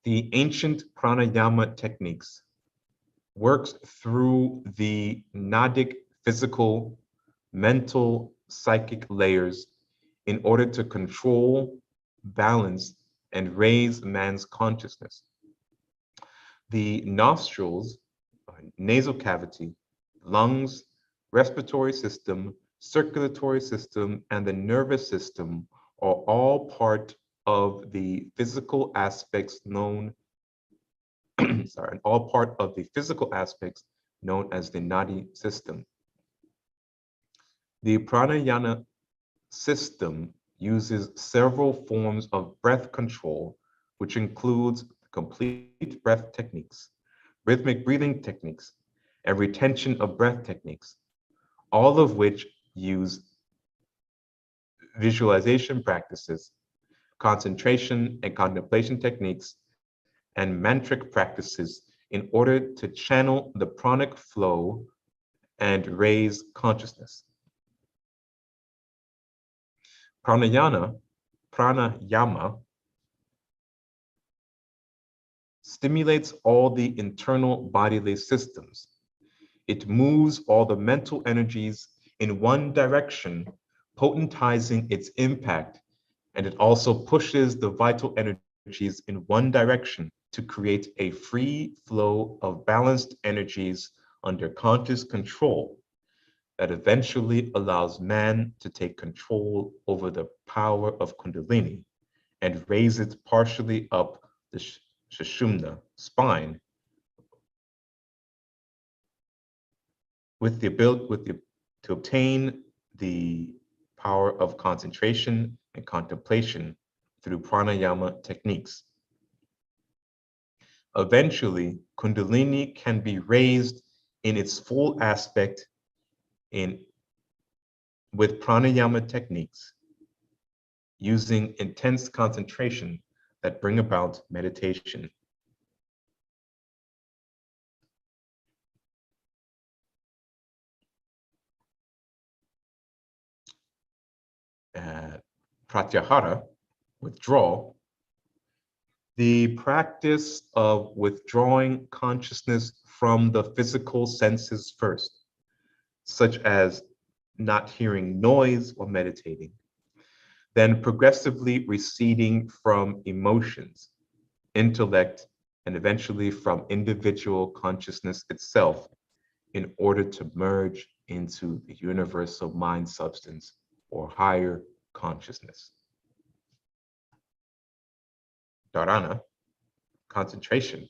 The ancient pranayama techniques works through the nadic physical, mental, psychic layers in order to control, balance, and raise man's consciousness. The nostrils, nasal cavity, lungs, respiratory system, circulatory system, and the nervous system are all part of the physical aspects known, all part of the physical aspects known as the nadi system. The pranayama system uses several forms of breath control, which includes complete breath techniques, rhythmic breathing techniques, and retention of breath techniques, all of which use visualization practices, concentration and contemplation techniques, and mantric practices in order to channel the pranic flow and raise consciousness. Pranayama stimulates all the internal bodily systems. It moves all the mental energies in one direction, potentizing its impact, and it also pushes the vital energies in one direction to create a free flow of balanced energies under conscious control that eventually allows man to take control over the power of Kundalini and raise it partially up the Sushumna spine to obtain the power of concentration and contemplation through pranayama techniques. Eventually, Kundalini can be raised in its full aspect in with pranayama techniques using intense concentration that bring about meditation. Pratyahara, withdrawal, the practice of withdrawing consciousness from the physical senses first, such as not hearing noise while meditating, then progressively receding from emotions, intellect, and eventually from individual consciousness itself in order to merge into the universal mind substance or higher consciousness. Dharana, concentration,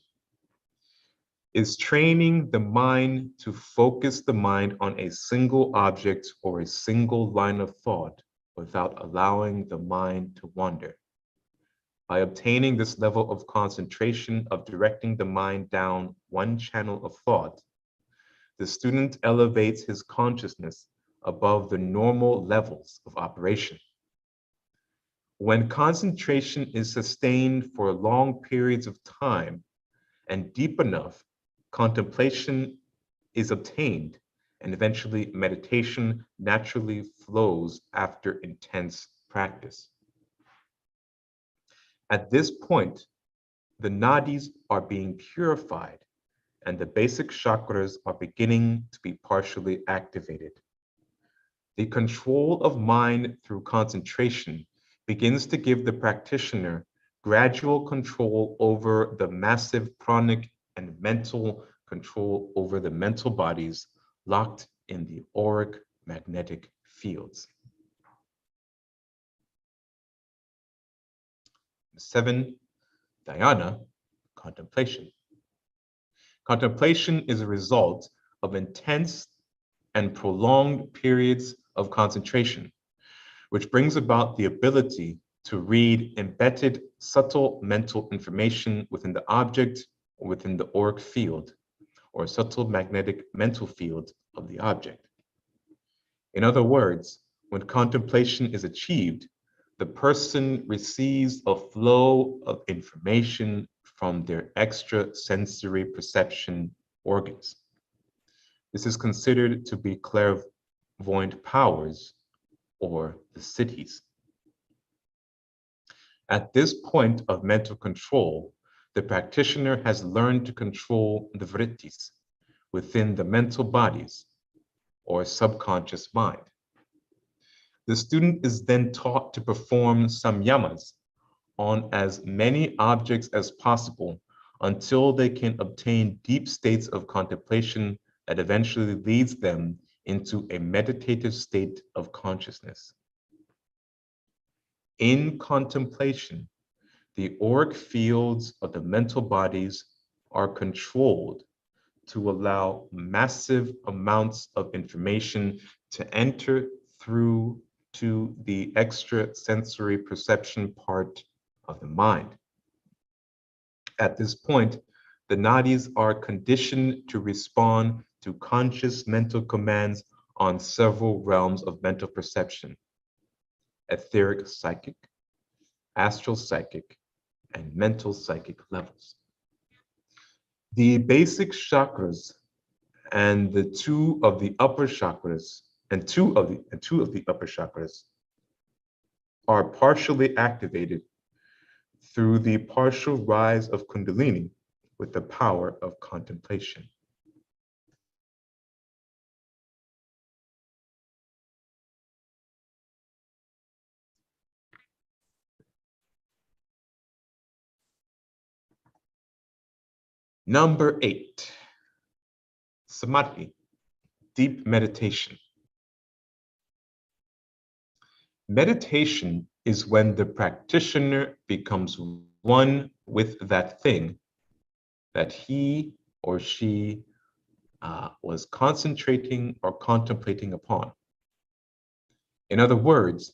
is training the mind to focus the mind on a single object or a single line of thought without allowing the mind to wander. By obtaining this level of concentration of directing the mind down one channel of thought, the student elevates his consciousness above the normal levels of operation. When concentration is sustained for long periods of time and deep enough, contemplation is obtained, and eventually meditation naturally flows after intense practice. At this point, the nadis are being purified and the basic chakras are beginning to be partially activated. The control of mind through concentration begins to give the practitioner gradual control over the massive pranic and mental control over the mental bodies locked in the auric magnetic fields. 7, dhyana, contemplation. Contemplation is a result of intense and prolonged periods of concentration, which brings about the ability to read embedded subtle mental information within the object or within the auric field or subtle magnetic mental field of the object. In other words, when contemplation is achieved, the person receives a flow of information from their extrasensory perception organs. This is considered to be clairvoyant powers or the siddhis. At this point of mental control, the practitioner has learned to control the vrittis within the mental bodies or subconscious mind. The student is then taught to perform samyamas on as many objects as possible until they can obtain deep states of contemplation that eventually leads them into a meditative state of consciousness. In contemplation, the auric fields of the mental bodies are controlled to allow massive amounts of information to enter through to the extrasensory perception part of the mind. At this point, the nadis are conditioned to respond to conscious mental commands on several realms of mental perception: etheric psychic, astral psychic, and mental psychic levels. The basic chakras and two of the upper chakras are partially activated through the partial rise of Kundalini with the power of contemplation. Number 8, samadhi, deep meditation. Meditation is when the practitioner becomes one with that thing that he or she was concentrating or contemplating upon. In other words,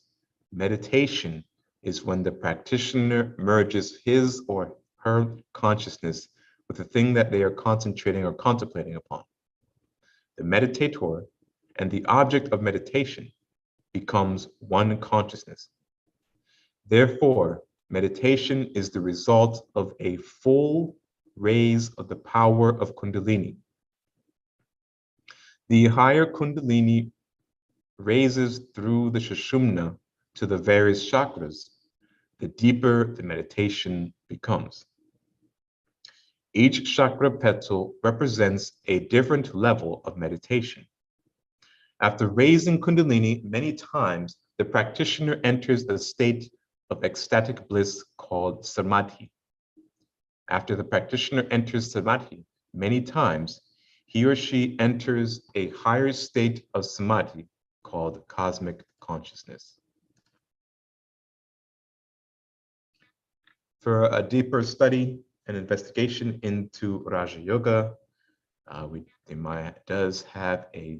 meditation is when the practitioner merges his or her consciousness with the thing that they are concentrating or contemplating upon. The meditator and the object of meditation becomes one consciousness. Therefore, meditation is the result of a full raise of the power of Kundalini. The higher Kundalini raises through the Sushumna to the various chakras, the deeper the meditation becomes. Each chakra petal represents a different level of meditation. After raising Kundalini many times, the practitioner enters a state of ecstatic bliss called samadhi. After the practitioner enters samadhi many times, he or she enters a higher state of samadhi called cosmic consciousness. For a deeper study and investigation into Raja Yoga, Maya does have a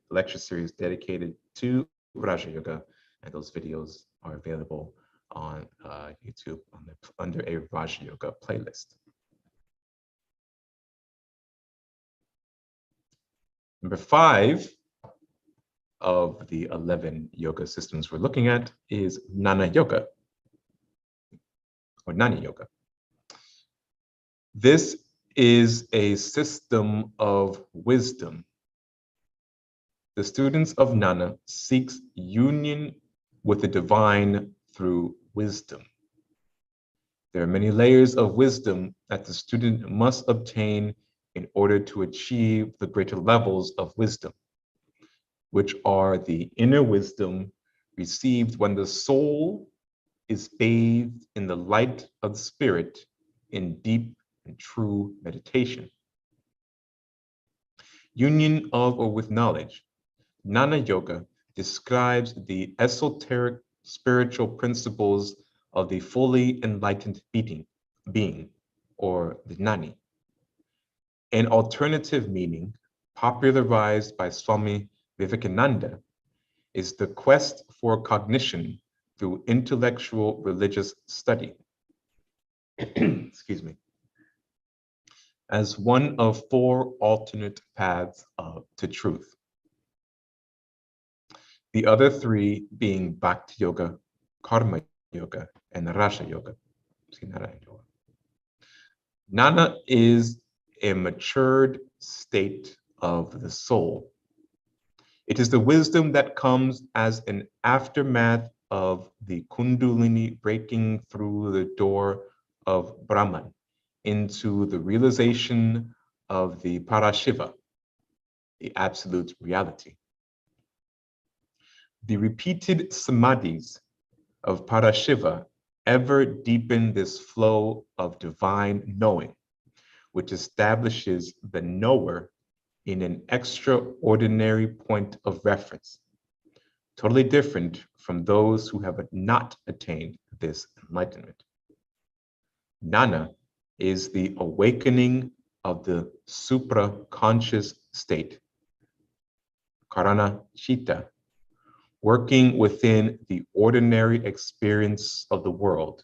lecture series dedicated to Raja Yoga, and those videos are available on YouTube under a Raja Yoga playlist. Number 5 of the 11 yoga systems we're looking at is Jnana Yoga, or Jnana Yoga. This is a system of wisdom. The students of Jnana seeks union with the divine through wisdom. There are many layers of wisdom that the student must obtain in order to achieve the greater levels of wisdom, which are the inner wisdom received when the soul is bathed in the light of the spirit in deep and true meditation. Union of or with knowledge. Jnana Yoga describes the esoteric spiritual principles of the fully enlightened being, or the Jnani. An alternative meaning, popularized by Swami Vivekananda, is the quest for cognition through intellectual religious study. Excuse me. As one of 4 alternate paths to truth. The other 3 being Bhakti Yoga, Karma Yoga, and Raja Yoga. Jnana is a matured state of the soul. It is the wisdom that comes as an aftermath of the Kundalini breaking through the door of Brahman into the realization of the Parashiva, the absolute reality. The repeated samadhis of Parashiva ever deepen this flow of divine knowing, which establishes the knower in an extraordinary point of reference, totally different from those who have not attained this enlightenment. Jnana is the awakening of the supra-conscious state, Karana Chitta, working within the ordinary experience of the world,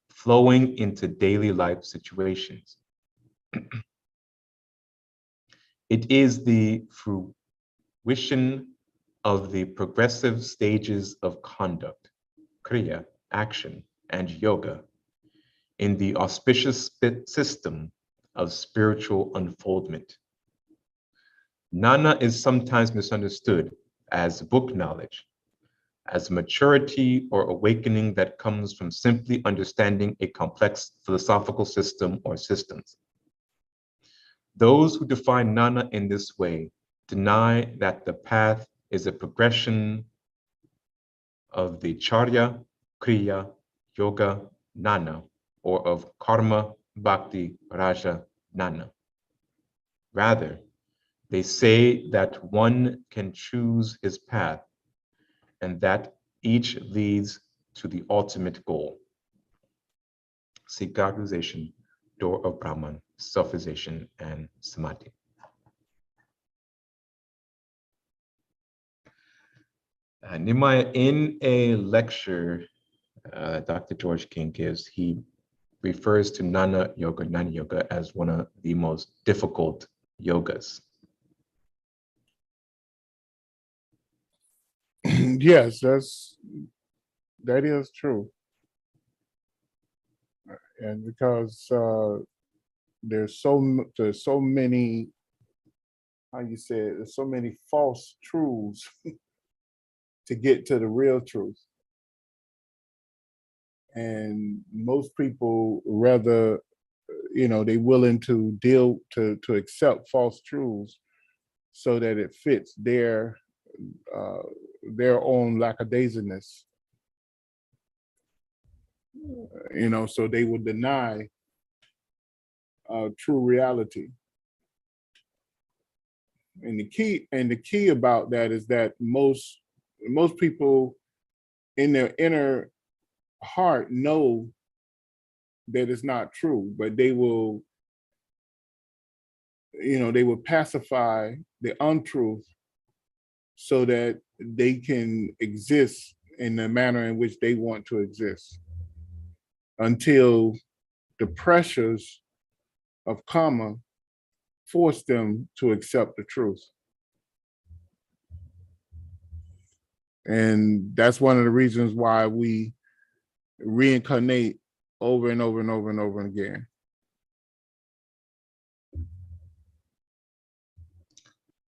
flowing into daily life situations. It is the fruition of the progressive stages of conduct, kriya, action, and yoga in the auspicious system of spiritual unfoldment. Jnana is sometimes misunderstood as book knowledge, as maturity or awakening that comes from simply understanding a complex philosophical system or systems. Those who define Jnana in this way deny that the path is a progression of the Charya, Kriya, Yoga, Jnana, or of Karma, Bhakti, Raja, Jnana. Rather, they say that one can choose his path and that each leads to the ultimate goal. Self-realization, door of Brahman, self-realization, and samadhi. Nehemiah, in a lecture Dr. George King gives, he refers to Jnana Yoga as one of the most difficult yogas. Yes, that is true. And because there's so many, how you say it, there's so many false truths to get to the real truth. And most people rather, they willing to deal to accept false truths so that it fits uh, their own lackadaisicness. So they will deny true reality. And the key about that is that most people in their inner heart know that it's not true, but they will pacify the untruth so that they can exist in the manner in which they want to exist until the pressures of karma force them to accept the truth. And that's one of the reasons why we reincarnate over and over and over and over again.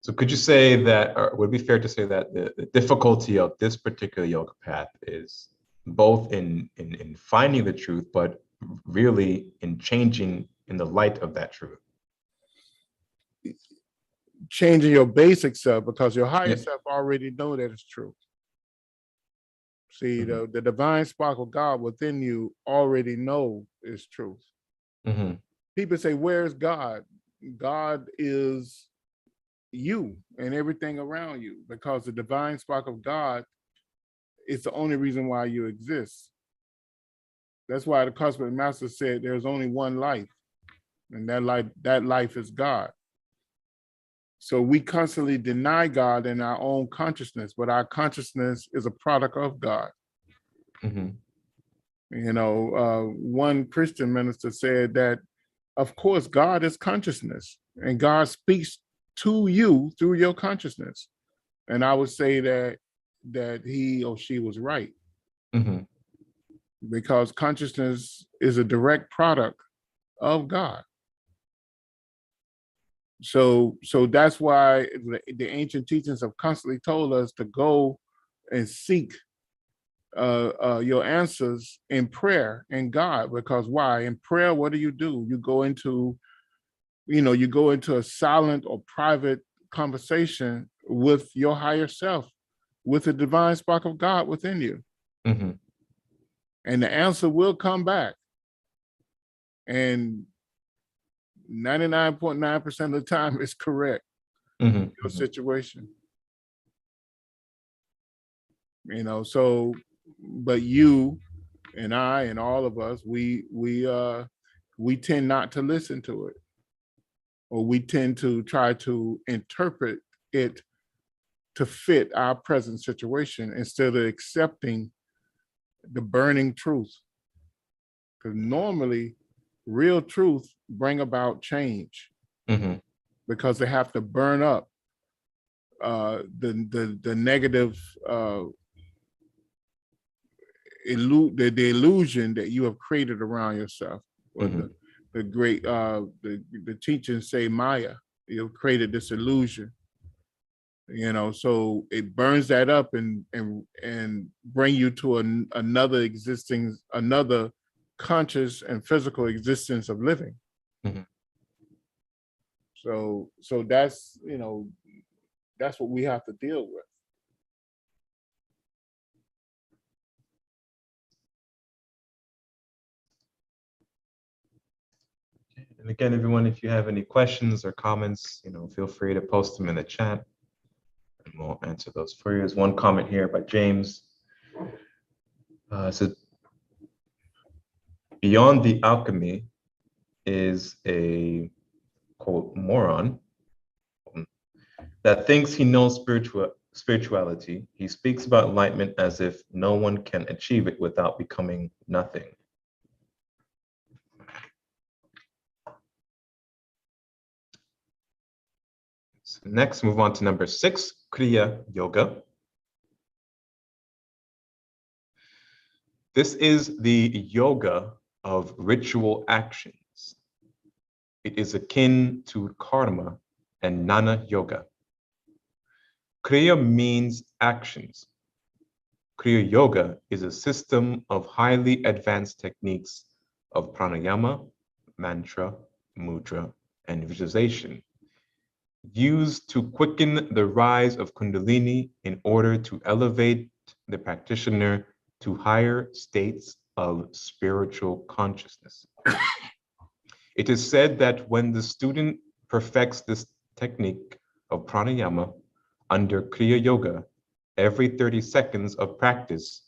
So could you say that, or would it be fair to say that the difficulty of this particular yoga path is both in finding the truth, but really in changing in the light of that truth? Changing your basic self, because your higher Yeah. self already know that it's true. See, Mhm. the divine spark of God within you already know is truth. Mhm. People say, where's God? God is you and everything around you, because the divine spark of God is the only reason why you exist. That's why the cosmic master said there's only one life, and that life is God. So we constantly deny God in our own consciousness, but our consciousness is a product of God. Mhm. One Christian minister said that, of course, God is consciousness, and God speaks to you through your consciousness. And I would say that he or she was right, Mhm. because consciousness is a direct product of God. So that's why the ancient teachings have constantly told us to go and seek your answers in prayer and God. Because why? In prayer, what do? You go into a silent or private conversation with your higher self, with the divine spark of God within you. Mhm. And the answer will come back. And 99.9% of the time is correct Mhm. your Mhm. situation. So, but you and I and all of us, we tend not to listen to it, or we tend to try to interpret it to fit our present situation instead of accepting the burning truth. Because normally, real truth bring about change, Mhm. because they have to burn up the negative the illusion that you have created around yourself. Or Mhm. the great the teachings say Maya. You've created this illusion. So it burns that up and bring you to another conscious and physical existence of living. Mhm. So that's what we have to deal with. And again, everyone, if you have any questions or comments, feel free to post them in the chat, and we'll answer those for you. There's one comment here by James. It says, beyond the alchemy is a, quote, moron that thinks he knows spirituality. He speaks about enlightenment as if no one can achieve it without becoming nothing. So next, move on to number 6, Kriya Yoga. This is the yoga of ritual actions. It is akin to karma and jnana yoga. Kriya means actions. Kriya Yoga is a system of highly advanced techniques of pranayama, mantra, mudra, and visualization used to quicken the rise of Kundalini in order to elevate the practitioner to higher states of spiritual consciousness. It is said that when the student perfects this technique of pranayama under Kriya Yoga, every 30 seconds of practice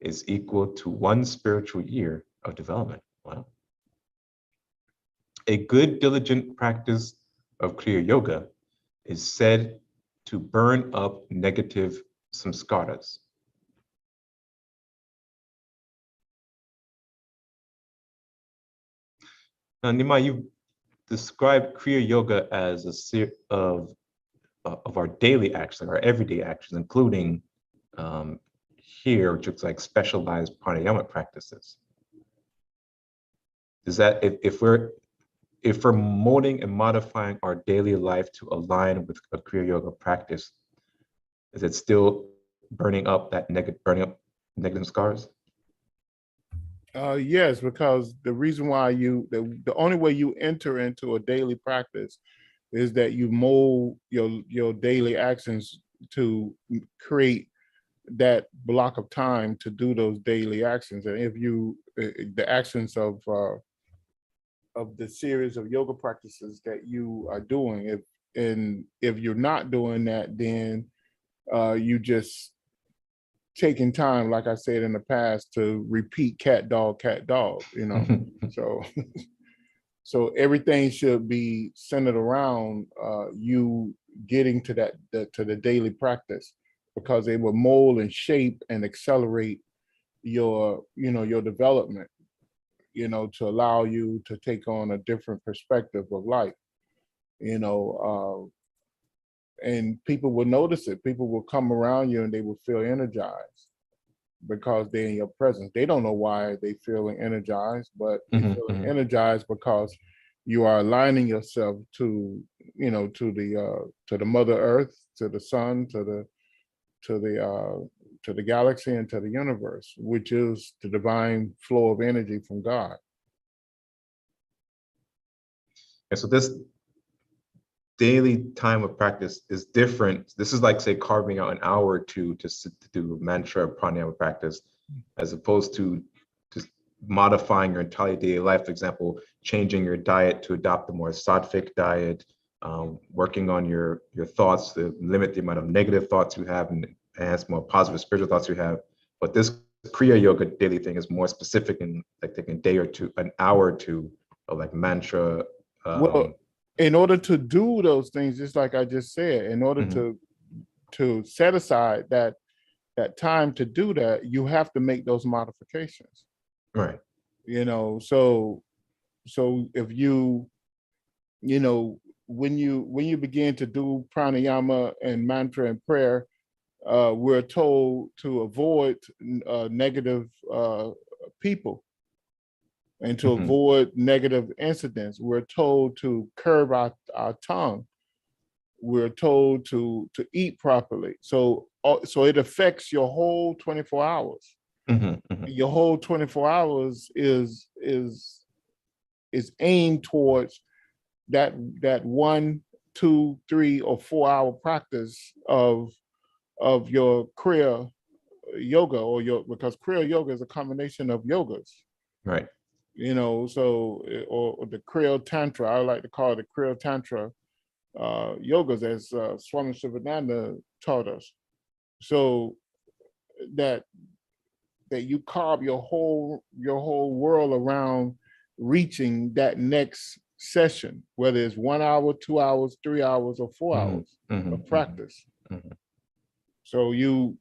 is equal to one spiritual year of development. Wow. A good, diligent practice of Kriya Yoga is said to burn up negative samskaras. Now, Nima, you described Kriya Yoga as a series of our daily actions, our everyday actions, including here, which looks like specialized pranayama practices. Is that if we're molding and modifying our daily life to align with a Kriya Yoga practice, is it still burning up negative scars? Yes, because the reason why the only way you enter into a daily practice is that you mold your daily actions to create that block of time to do those daily actions. And if you the actions of the series of yoga practices that you are doing, if you're not doing that, then you just taking time, like I said in the past, to repeat cat dog, you know. So so everything should be centered around you getting to to the daily practice, because it will mold and shape and accelerate your your development, to allow you to take on a different perspective of life, and people will notice it. People will come around you and they will feel energized because they're in your presence. They don't know why they feeling energized, but they feeling energized because you are aligning yourself to, to the Mother Earth, to the sun, to the galaxy, and to the universe, which is the divine flow of energy from God. And so this daily time of practice is different. This is like, say, carving out an hour or two to do mantra pranayama practice, as opposed to just modifying your entire daily life. For example, changing your diet to adopt a more sattvic diet, working on your thoughts to limit the amount of negative thoughts you have and enhance more positive spiritual thoughts you have. But this Kriya Yoga daily thing is more specific, in like taking a day or two, an hour or two of like mantra. Well, in order to do those things, just like I just said, in order to set aside that time to do that, you have to make those modifications. Right. So if when you begin to do pranayama and mantra and prayer, we're told to avoid negative people and to avoid negative incidents. We're told to curb our tongue. We're told to eat properly. So it affects your whole 24 hours. Your whole 24 hours is aimed towards that 1, 2, 3, or 4 hour practice of your Kriya Yoga, because Kriya Yoga is a combination of yogas. Right. So or the Kriya Tantra, I like to call it the Kriya Tantra yogas, as Swami Shivananda taught us. So that you carve your whole world around reaching that next session, whether it's 1 hour, 2 hours, 3 hours, or 4 hours of practice. So you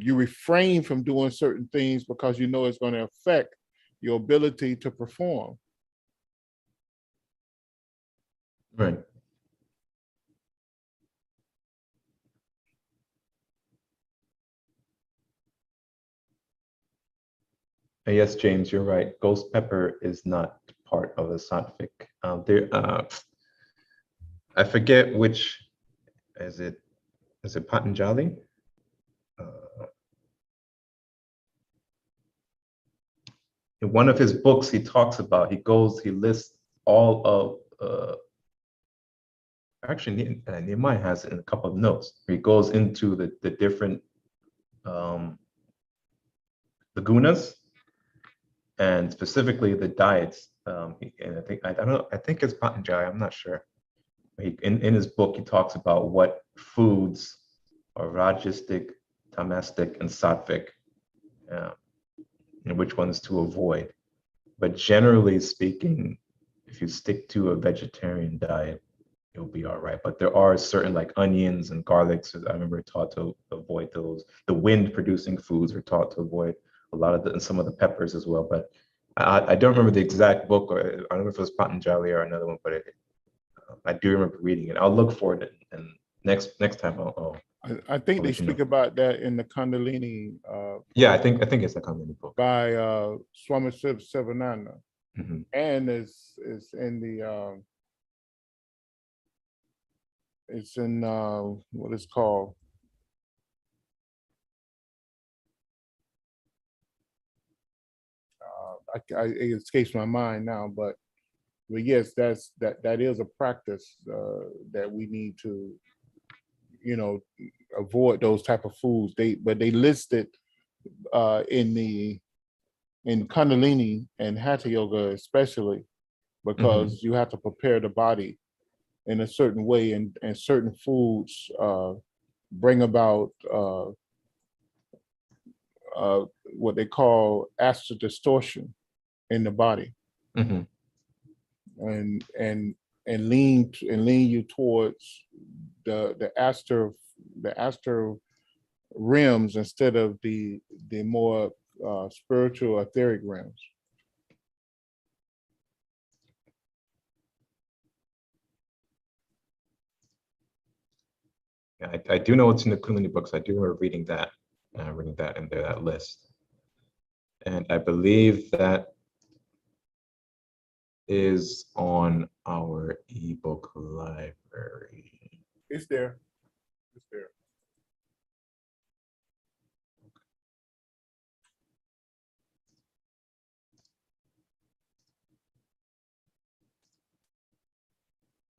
refrain from doing certain things because it's going to affect your ability to perform. Right. Yes, James, you're right. Ghost pepper is not part of the sattvic. I forget which, is it, is it Patanjali? Uh, in one of his books, he talks about, he lists all of, actually, Nehemiah has it in a couple of notes. He goes into the different um, lagunas and specifically the diets. And I don't know, I think it's Patanjali, I'm not sure. In his book, he talks about what foods are rajasic, tamastic, and sattvic, uh, and which ones to avoid. But generally speaking, if you stick to a vegetarian diet, you'll be all right. But there are certain like onions and garlics. I remember taught to avoid those. The wind producing foods are taught to avoid a lot of and some of the peppers as well. But I don't remember the exact book, or I don't know if it was Patanjali or another one, but I do remember reading it. I'll look for it, and next time I think I'll they let you know. speak about that in the Kundalini Yeah, I think it's the Kundalini book. by Swami Sivananda, Mhm. and it's in the it's in what it's called. It escapes my mind now, but yes, that is a practice that we need to, you know, avoid those type of foods. They list it in Kundalini and Hatha Yoga especially because you have to prepare the body in a certain way, and certain foods bring about what they call astral distortion in the body, Mhm. and lean you towards the astral realms instead of the more spiritual etheric realms. Yeah, I do know what's in the Kundalini books. I do remember reading that in there, that list. And I believe that is on our ebook library. It's there. It's there.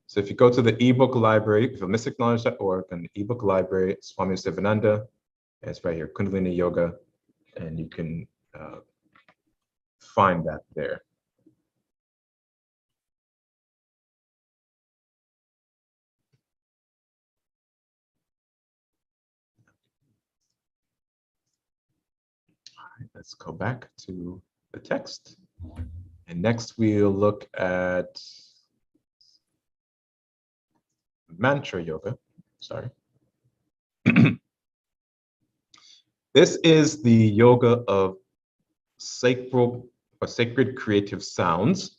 So if you go to the ebook library, if you mysticknowledge.org, and the ebook library, Swami Sivananda, it's right here, Kundalini Yoga, and you can find that there. All right, let's go back to the text. And next we'll look at mantra yoga. Sorry. This is the yoga of sacral or sacred creative sounds.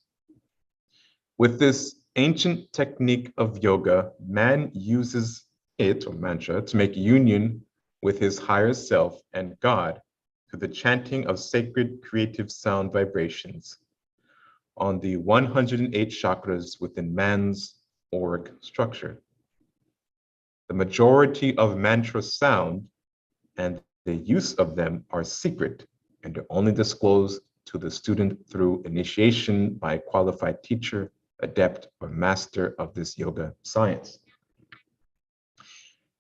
With this ancient technique of yoga, man uses it, or mantra, to make union with his higher self and God through the chanting of sacred creative sound vibrations on the 108 chakras within man's auric structure. The majority of mantra sound and the use of them are secret and are only disclosed to the student through initiation by a qualified teacher, adept, or master of this yoga science.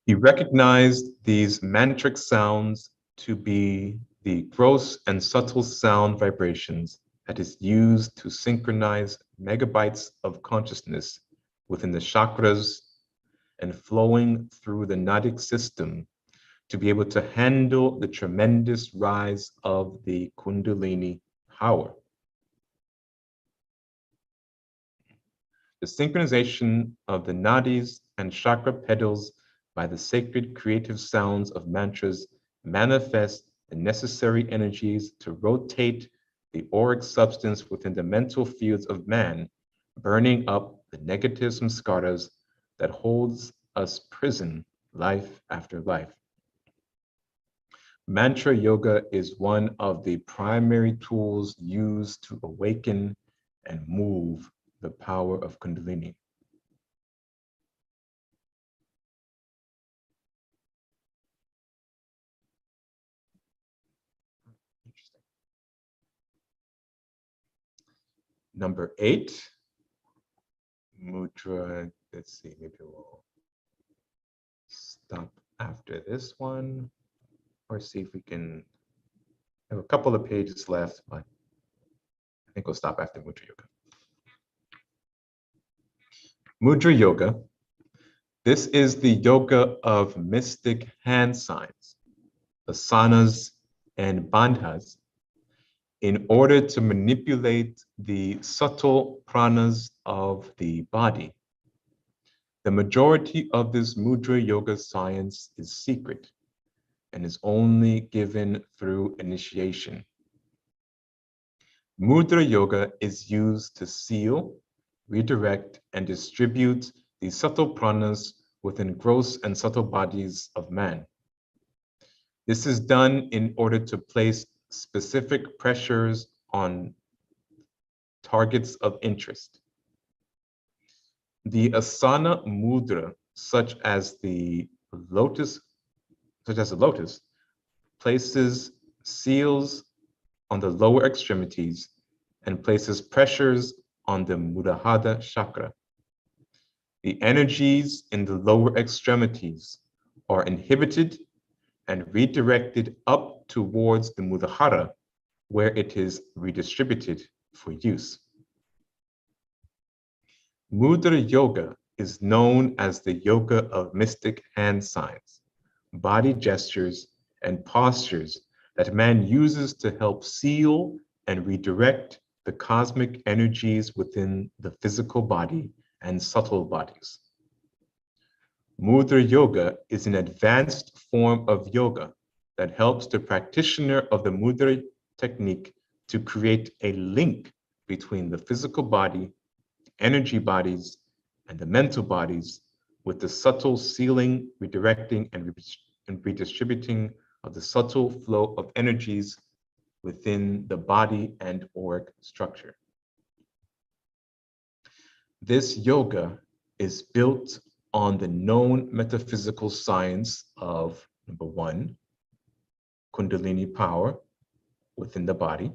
He recognized these mantric sounds to be the gross and subtle sound vibrations that is used to synchronize megabytes of consciousness within the chakras and flowing through the nadic system to be able to handle the tremendous rise of the Kundalini power. The synchronization of the nadis and chakra pedals by the sacred creative sounds of mantras manifest the necessary energies to rotate the auric substance within the mental fields of man, burning up the negative samskaras that holds us prison life after life. Mantra yoga is one of the primary tools used to awaken and move the power of Kundalini. Interesting. Number 8, mudra. Let's see, maybe we'll stop after this one or see if we can have a couple of pages left, but I think we'll stop after mudra yoga. Mudra yoga. This is the yoga of mystic hand signs, asanas, and bandhas, in order to manipulate the subtle pranas of the body. The majority of this mudra yoga science is secret and is only given through initiation. Mudra yoga is used to seal, redirect, and distribute the subtle pranas within gross and subtle bodies of man. This is done in order to place specific pressures on targets of interest. The asana mudra, such as the lotus, places seals on the lower extremities and places pressures on the Muladhara chakra. The energies in the lower extremities are inhibited and redirected up towards the Muladhara, where it is redistributed for use. Mudra yoga is known as the yoga of mystic hand signs, body gestures, and postures that man uses to help seal and redirect the cosmic energies within the physical body and subtle bodies. Mudra yoga is an advanced form of yoga that helps the practitioner of the mudra technique to create a link between the physical body, energy bodies, and the mental bodies with the subtle sealing, redirecting, and redistributing of the subtle flow of energies within the body and auric structure. This yoga is built on the known metaphysical science of, number 1, Kundalini power within the body.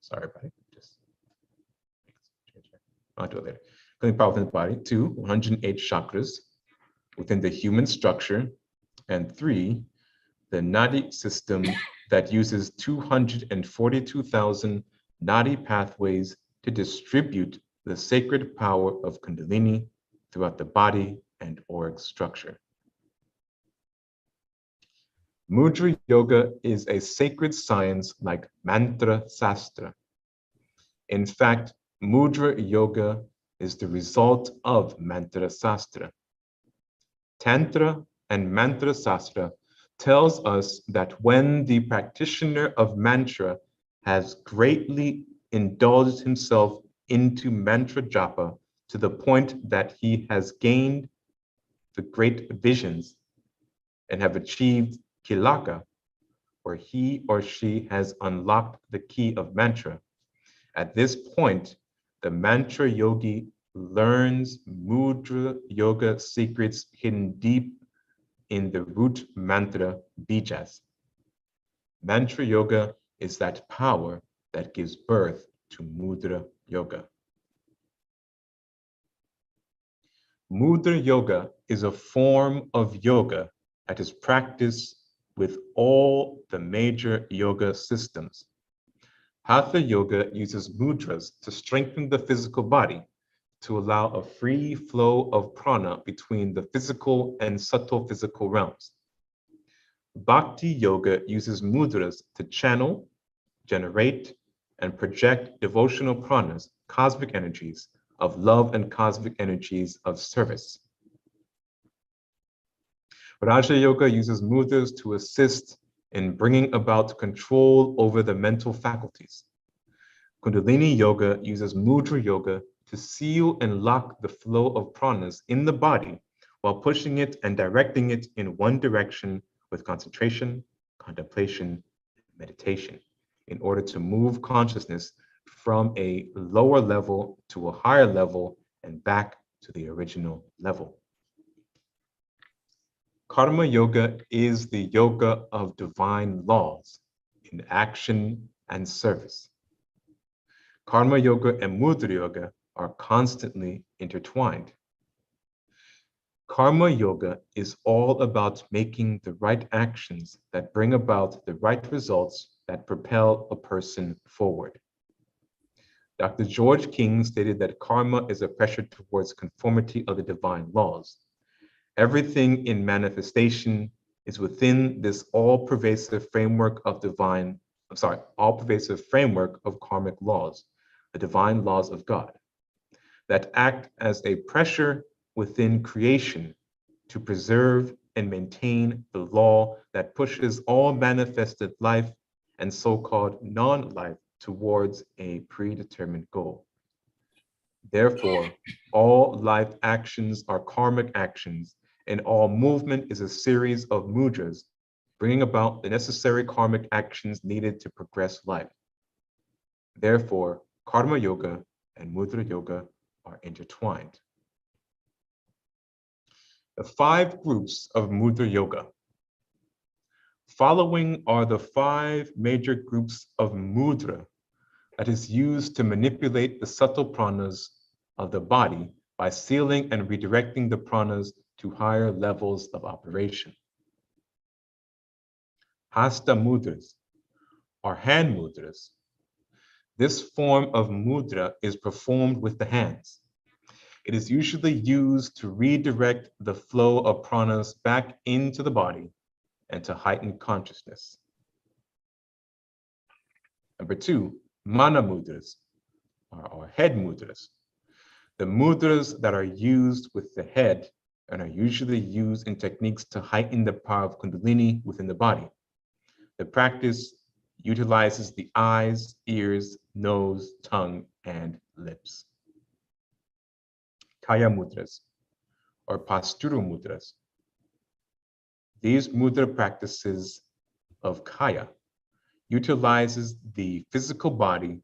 Sorry about it. I'll do it later. Kundalini power within the body. 2, 108 chakras within the human structure. And 3, the Nadi system that uses 242,000 Nadi pathways to distribute the sacred power of Kundalini throughout the body and auric structure. Mudra yoga is a sacred science like mantra sastra. In fact, mudra yoga is the result of mantra sastra. Tantra and mantra sastra tells us that when the practitioner of mantra has greatly indulged himself into mantra japa to the point that he has gained the great visions and have achieved kilaka, where he or she has unlocked the key of mantra. At this point, the mantra yogi learns mudra yoga secrets hidden deep in the root mantra bijas. Mantra yoga is that power that gives birth to mudra yoga. Mudra yoga is a form of yoga that is practiced with all the major yoga systems. Hatha yoga uses mudras to strengthen the physical body, to allow a free flow of prana between the physical and subtle physical realms. Bhakti yoga uses mudras to channel, generate, and project devotional pranas, cosmic energies of love and cosmic energies of service. Raja yoga uses mudras to assist in bringing about control over the mental faculties. Kundalini Yoga uses Mudra Yoga to seal and lock the flow of pranas in the body while pushing it and directing it in one direction with concentration, contemplation, meditation, in order to move consciousness from a lower level to a higher level and back to the original level. Karma Yoga is the yoga of divine laws in action and service. Karma Yoga and Mudra Yoga are constantly intertwined. Karma Yoga is all about making the right actions that bring about the right results that propel a person forward. Dr. George King stated that karma is a pressure towards conformity of the divine laws. Everything in manifestation is within this all-pervasive framework of all-pervasive framework of karmic laws, the divine laws of God, that act as a pressure within creation to preserve and maintain the law that pushes all manifested life and so-called non-life towards a predetermined goal. Therefore, all life actions are karmic actions, and all movement is a series of mudras, bringing about the necessary karmic actions needed to progress life. Therefore, Karma Yoga and Mudra Yoga are intertwined. The 5 groups of Mudra Yoga. Following are the 5 major groups of mudra that is used to manipulate the subtle pranas of the body by sealing and redirecting the pranas to higher levels of operation. Hasta mudras, or hand mudras. This form of mudra is performed with the hands. It is usually used to redirect the flow of pranas back into the body and to heighten consciousness. Number 2, mana mudras, or head mudras. The mudras that are used with the head and are usually used in techniques to heighten the power of Kundalini within the body. The practice utilizes the eyes, ears, nose, tongue, and lips. Kaya mudras, or Pasturu mudras. These mudra practices of Kaya utilizes the physical body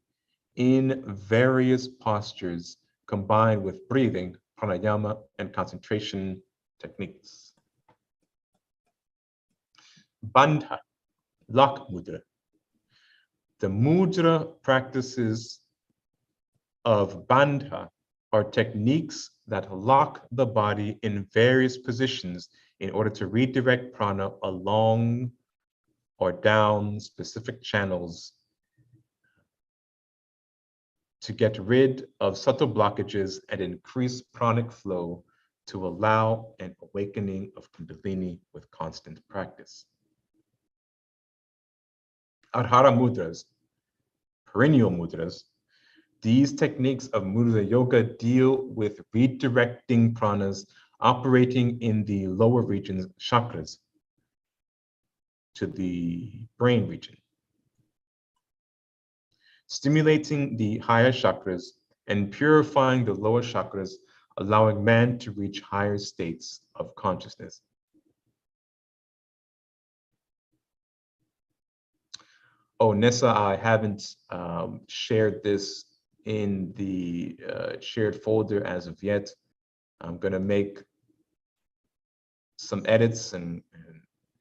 in various postures combined with breathing, pranayama, and concentration techniques. Bandha, lock mudra. The mudra practices of bandha are techniques that lock the body in various positions in order to redirect prana along or down specific channels to get rid of subtle blockages and increase pranic flow to allow an awakening of Kundalini with constant practice. Adhara mudras, perennial mudras. These techniques of mudra yoga deal with redirecting pranas operating in the lower regions, chakras, to the brain region, stimulating the higher chakras and purifying the lower chakras, allowing man to reach higher states of consciousness. Oh, Nessa, I haven't shared this in the shared folder as of yet. I'm gonna make some edits and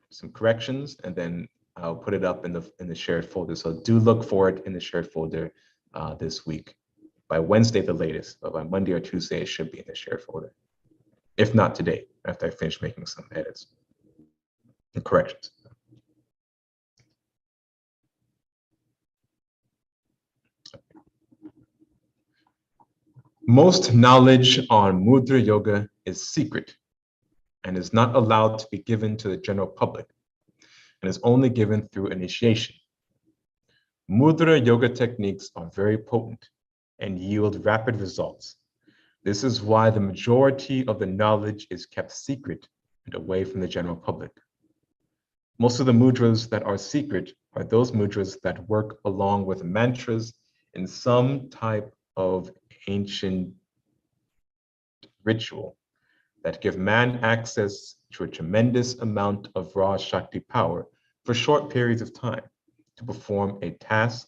some corrections, and then I'll put it up in the shared folder. So do look for it in the shared folder this week. By Wednesday, the latest, but by Monday or Tuesday, it should be in the shared folder. If not today, after I finish making some edits and corrections. Most knowledge on Mudra Yoga is secret and is not allowed to be given to the general public and is only given through initiation. Mudra Yoga techniques are very potent and yield rapid results. This is why the majority of the knowledge is kept secret and away from the general public. Most of the mudras that are secret are those mudras that work along with mantras in some type of ancient ritual that give man access to a tremendous amount of raw Shakti power for short periods of time to perform a task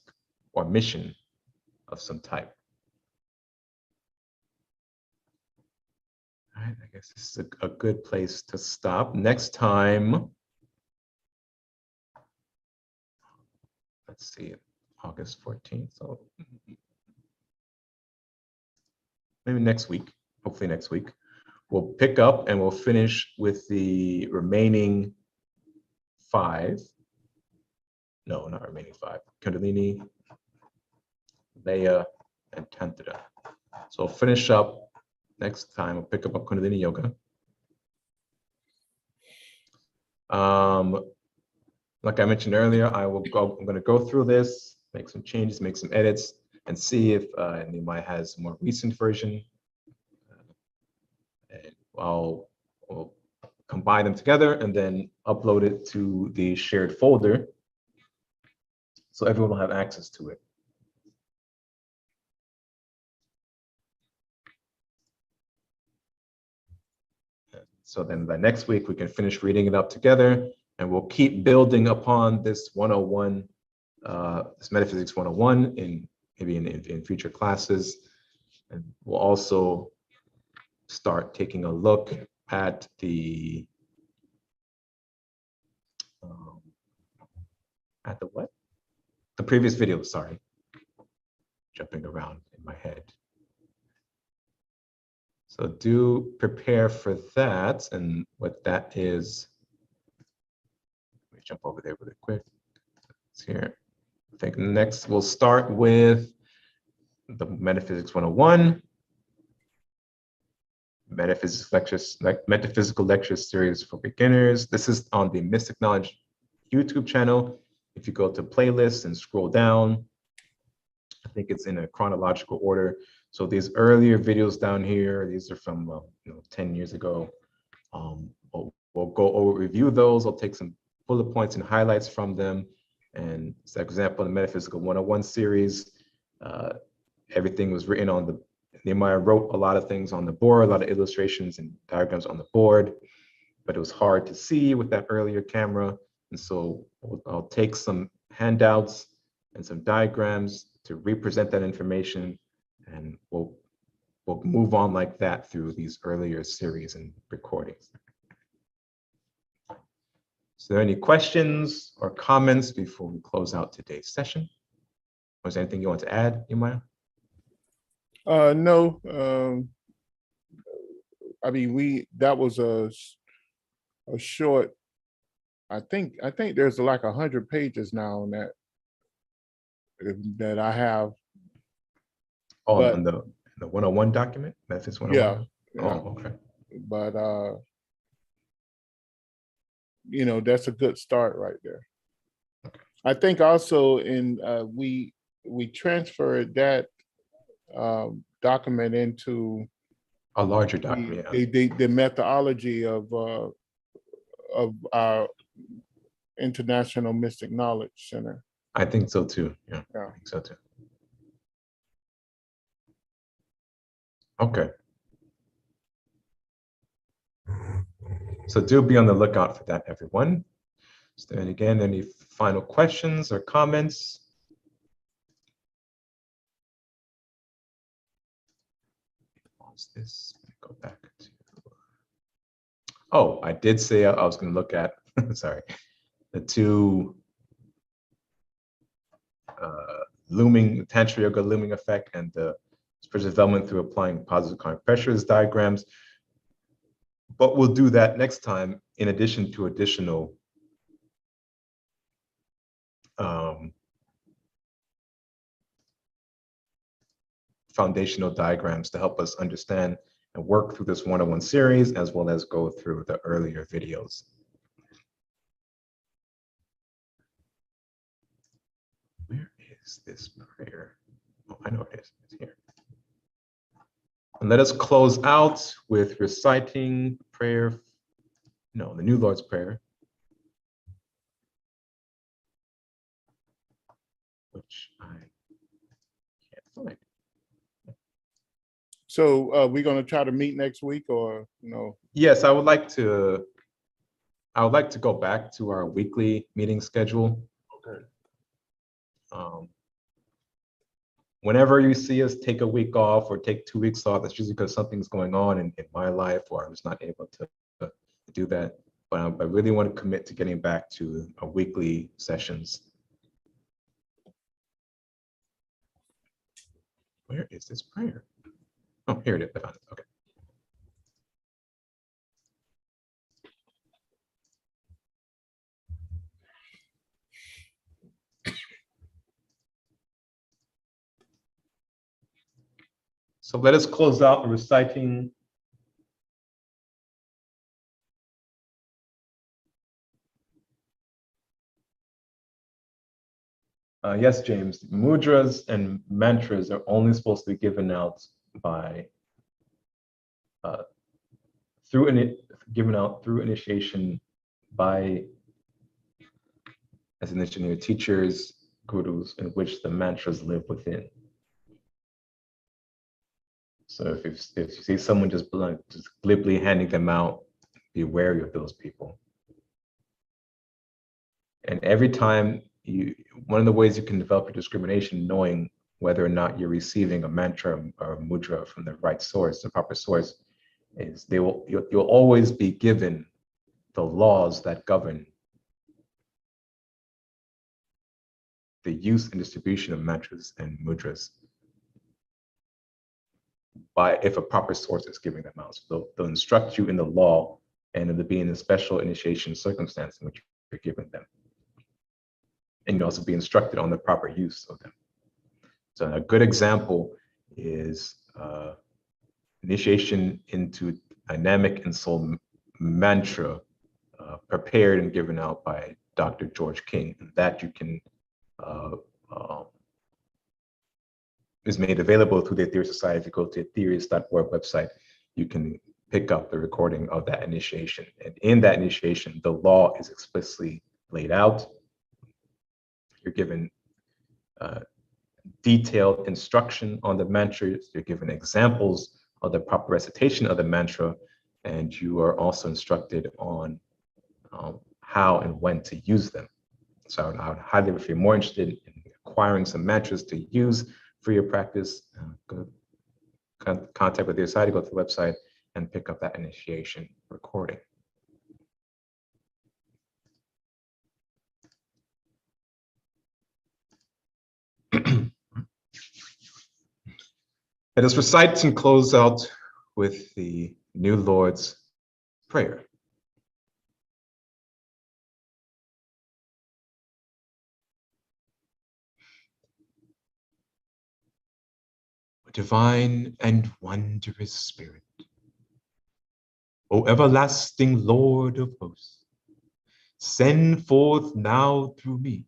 or mission of some type. All right, I guess this is a good place to stop. Next time, let's see, August 14th. So maybe next week, hopefully next week, we'll pick up and we'll finish with the remaining 5. No, not remaining 5. Kundalini, Leia, and Tantra. So we'll finish up next time. We'll pick up Kundalini Yoga. Like I mentioned earlier, I'm going to go through this, make some changes, make some edits, and see if Nehemiah has a more recent version. And we'll combine them together and then upload it to the shared folder so everyone will have access to it. So then by next week, we can finish reading it up together, and we'll keep building upon this 101, this Metaphysics 101 in future classes. And we'll also start taking a look at the what? The previous video, sorry. Jumping around in my head. So do prepare for that, and what that is, let me jump over there really quick. It's here. I think next we'll start with the Metaphysics 101, Metaphysical Lecture Series for Beginners. This is on the Mystic Knowledge YouTube channel. If you go to playlists and scroll down, I think it's in a chronological order. So these earlier videos down here, these are from 10 years ago. We'll go over, review those. I'll take some bullet points and highlights from them. And for example, in the Metaphysical 101 series, everything was written on the, Nehemiah wrote a lot of things on the board, a lot of illustrations and diagrams on the board, but it was hard to see with that earlier camera. And so I'll take some handouts and some diagrams to represent that information, and we'll move on like that through these earlier series and recordings. Is there any questions or comments before we close out today's session? Was there anything you want to add, Nehemiah? No. I mean, that was a short. I think there's like 100 pages now on that I have. Oh, but, on the 101 document? Methods 101? Yeah. Oh, okay. But that's a good start right there. Okay. I think also we transferred that document into a larger document. The methodology of our International Mystic Knowledge Center. I think so too. Yeah. I think so too. Okay. So do be on the lookout for that, everyone. So then again, any final questions or comments? Pause this. Go back to. Oh, I did say I was going to look at. Sorry, the 2 looming Tantra Yoga looming effect and the spiritual development through applying positive karmic pressures diagrams. But we'll do that next time in addition to additional foundational diagrams to help us understand and work through this 101 series, as well as go through the earlier videos. Where is this prayer? Oh, I know it is. It's here. And let us close out with reciting prayer. No, the New Lord's Prayer, which I So we're gonna try to meet next week, or Yes, I would like to go back to our weekly meeting schedule. Okay. Um, Whenever you see us take a week off or take 2 weeks off, that's usually because something's going on in my life, or I'm just not able to do that. But I really want to commit to getting back to our weekly sessions. Where is this prayer? Oh, here it is. I found it. Okay. So let us close out reciting yes, James, mudras and mantras are only supposed to be given out by uh, given out through initiation by, as initiated teachers, gurus, in which the mantras live within. So if you see someone just glibly handing them out, be wary of those people. And every time one of the ways you can develop your discrimination, knowing whether or not you're receiving a mantra or a mudra from the right source, the proper source, is you'll always be given the laws that govern the use and distribution of mantras and mudras by if a proper source is giving them out. So they'll instruct you in the law, and it'll be in a special initiation circumstance in which you're giving them. And you'll also be instructed on the proper use of them. So a good example is initiation into dynamic and soul mantra, prepared and given out by Dr. George King, and that you can is made available through the Aetherius Society. If you go to aetherius.org website, you can pick up the recording of that initiation. And in that initiation, the law is explicitly laid out. You're given detailed instruction on the mantras. You're given examples of the proper recitation of the mantra, and you are also instructed on how and when to use them. So I would highly, if you're more interested in acquiring some mantras to use for your practice, go contact with your society, go to the website and pick up that initiation recording. Let us recite and close out with the New Lord's Prayer. Divine and wondrous Spirit, O everlasting Lord of hosts, send forth now through me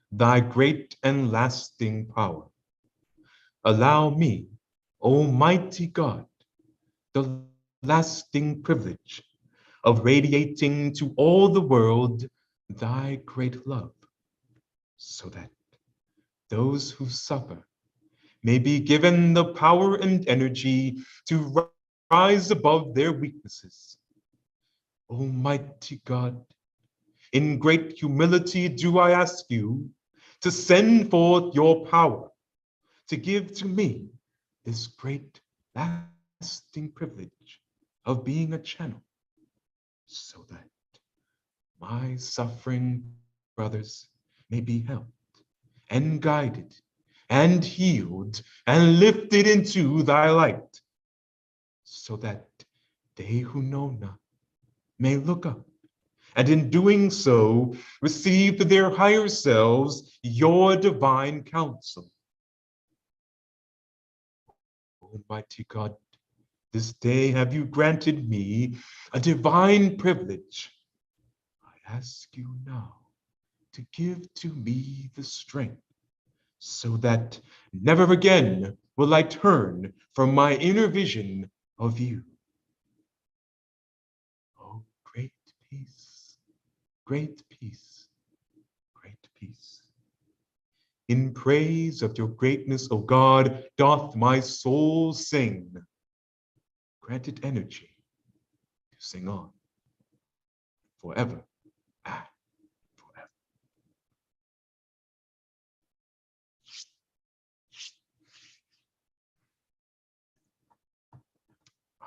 thy great and lasting power. Allow me, Almighty God, the lasting privilege of radiating to all the world thy great love, so that those who suffer may be given the power and energy to rise above their weaknesses. Almighty God, in great humility do I ask you to send forth your power to give to me this great lasting privilege of being a channel, so that my suffering brothers may be helped and guided and healed and lifted into thy light, so that they who know not may look up, and in doing so receive to their higher selves your divine counsel. Almighty God, this day have you granted me a divine privilege. I ask you now to give to me the strength, so that never again will I turn from my inner vision of you. Oh, great peace, great peace, great peace. In praise of your greatness, O God, doth my soul sing. Grant it energy to sing on forever and forever.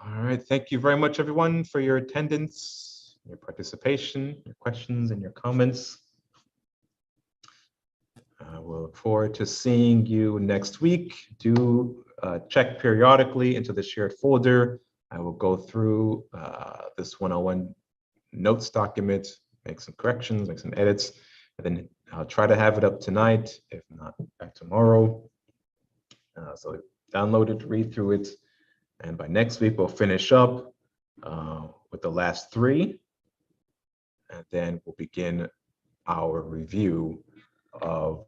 All right, thank you very much, everyone, for your attendance, your participation, your questions, and your comments. We'll look forward to seeing you next week. Do check periodically into the shared folder. I will go through this 101 notes document, make some corrections, make some edits, and then I'll try to have it up tonight, if not by tomorrow. So download it, read through it, and by next week we'll finish up with the last three, and then we'll begin our review of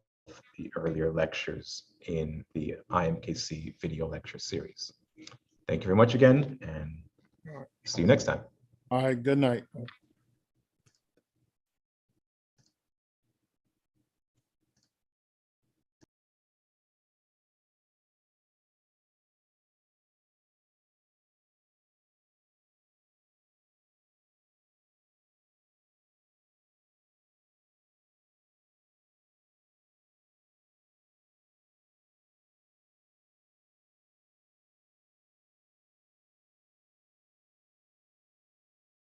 the earlier lectures in the IMKC video lecture series. Thank you very much again, and see you next time. All right, good night.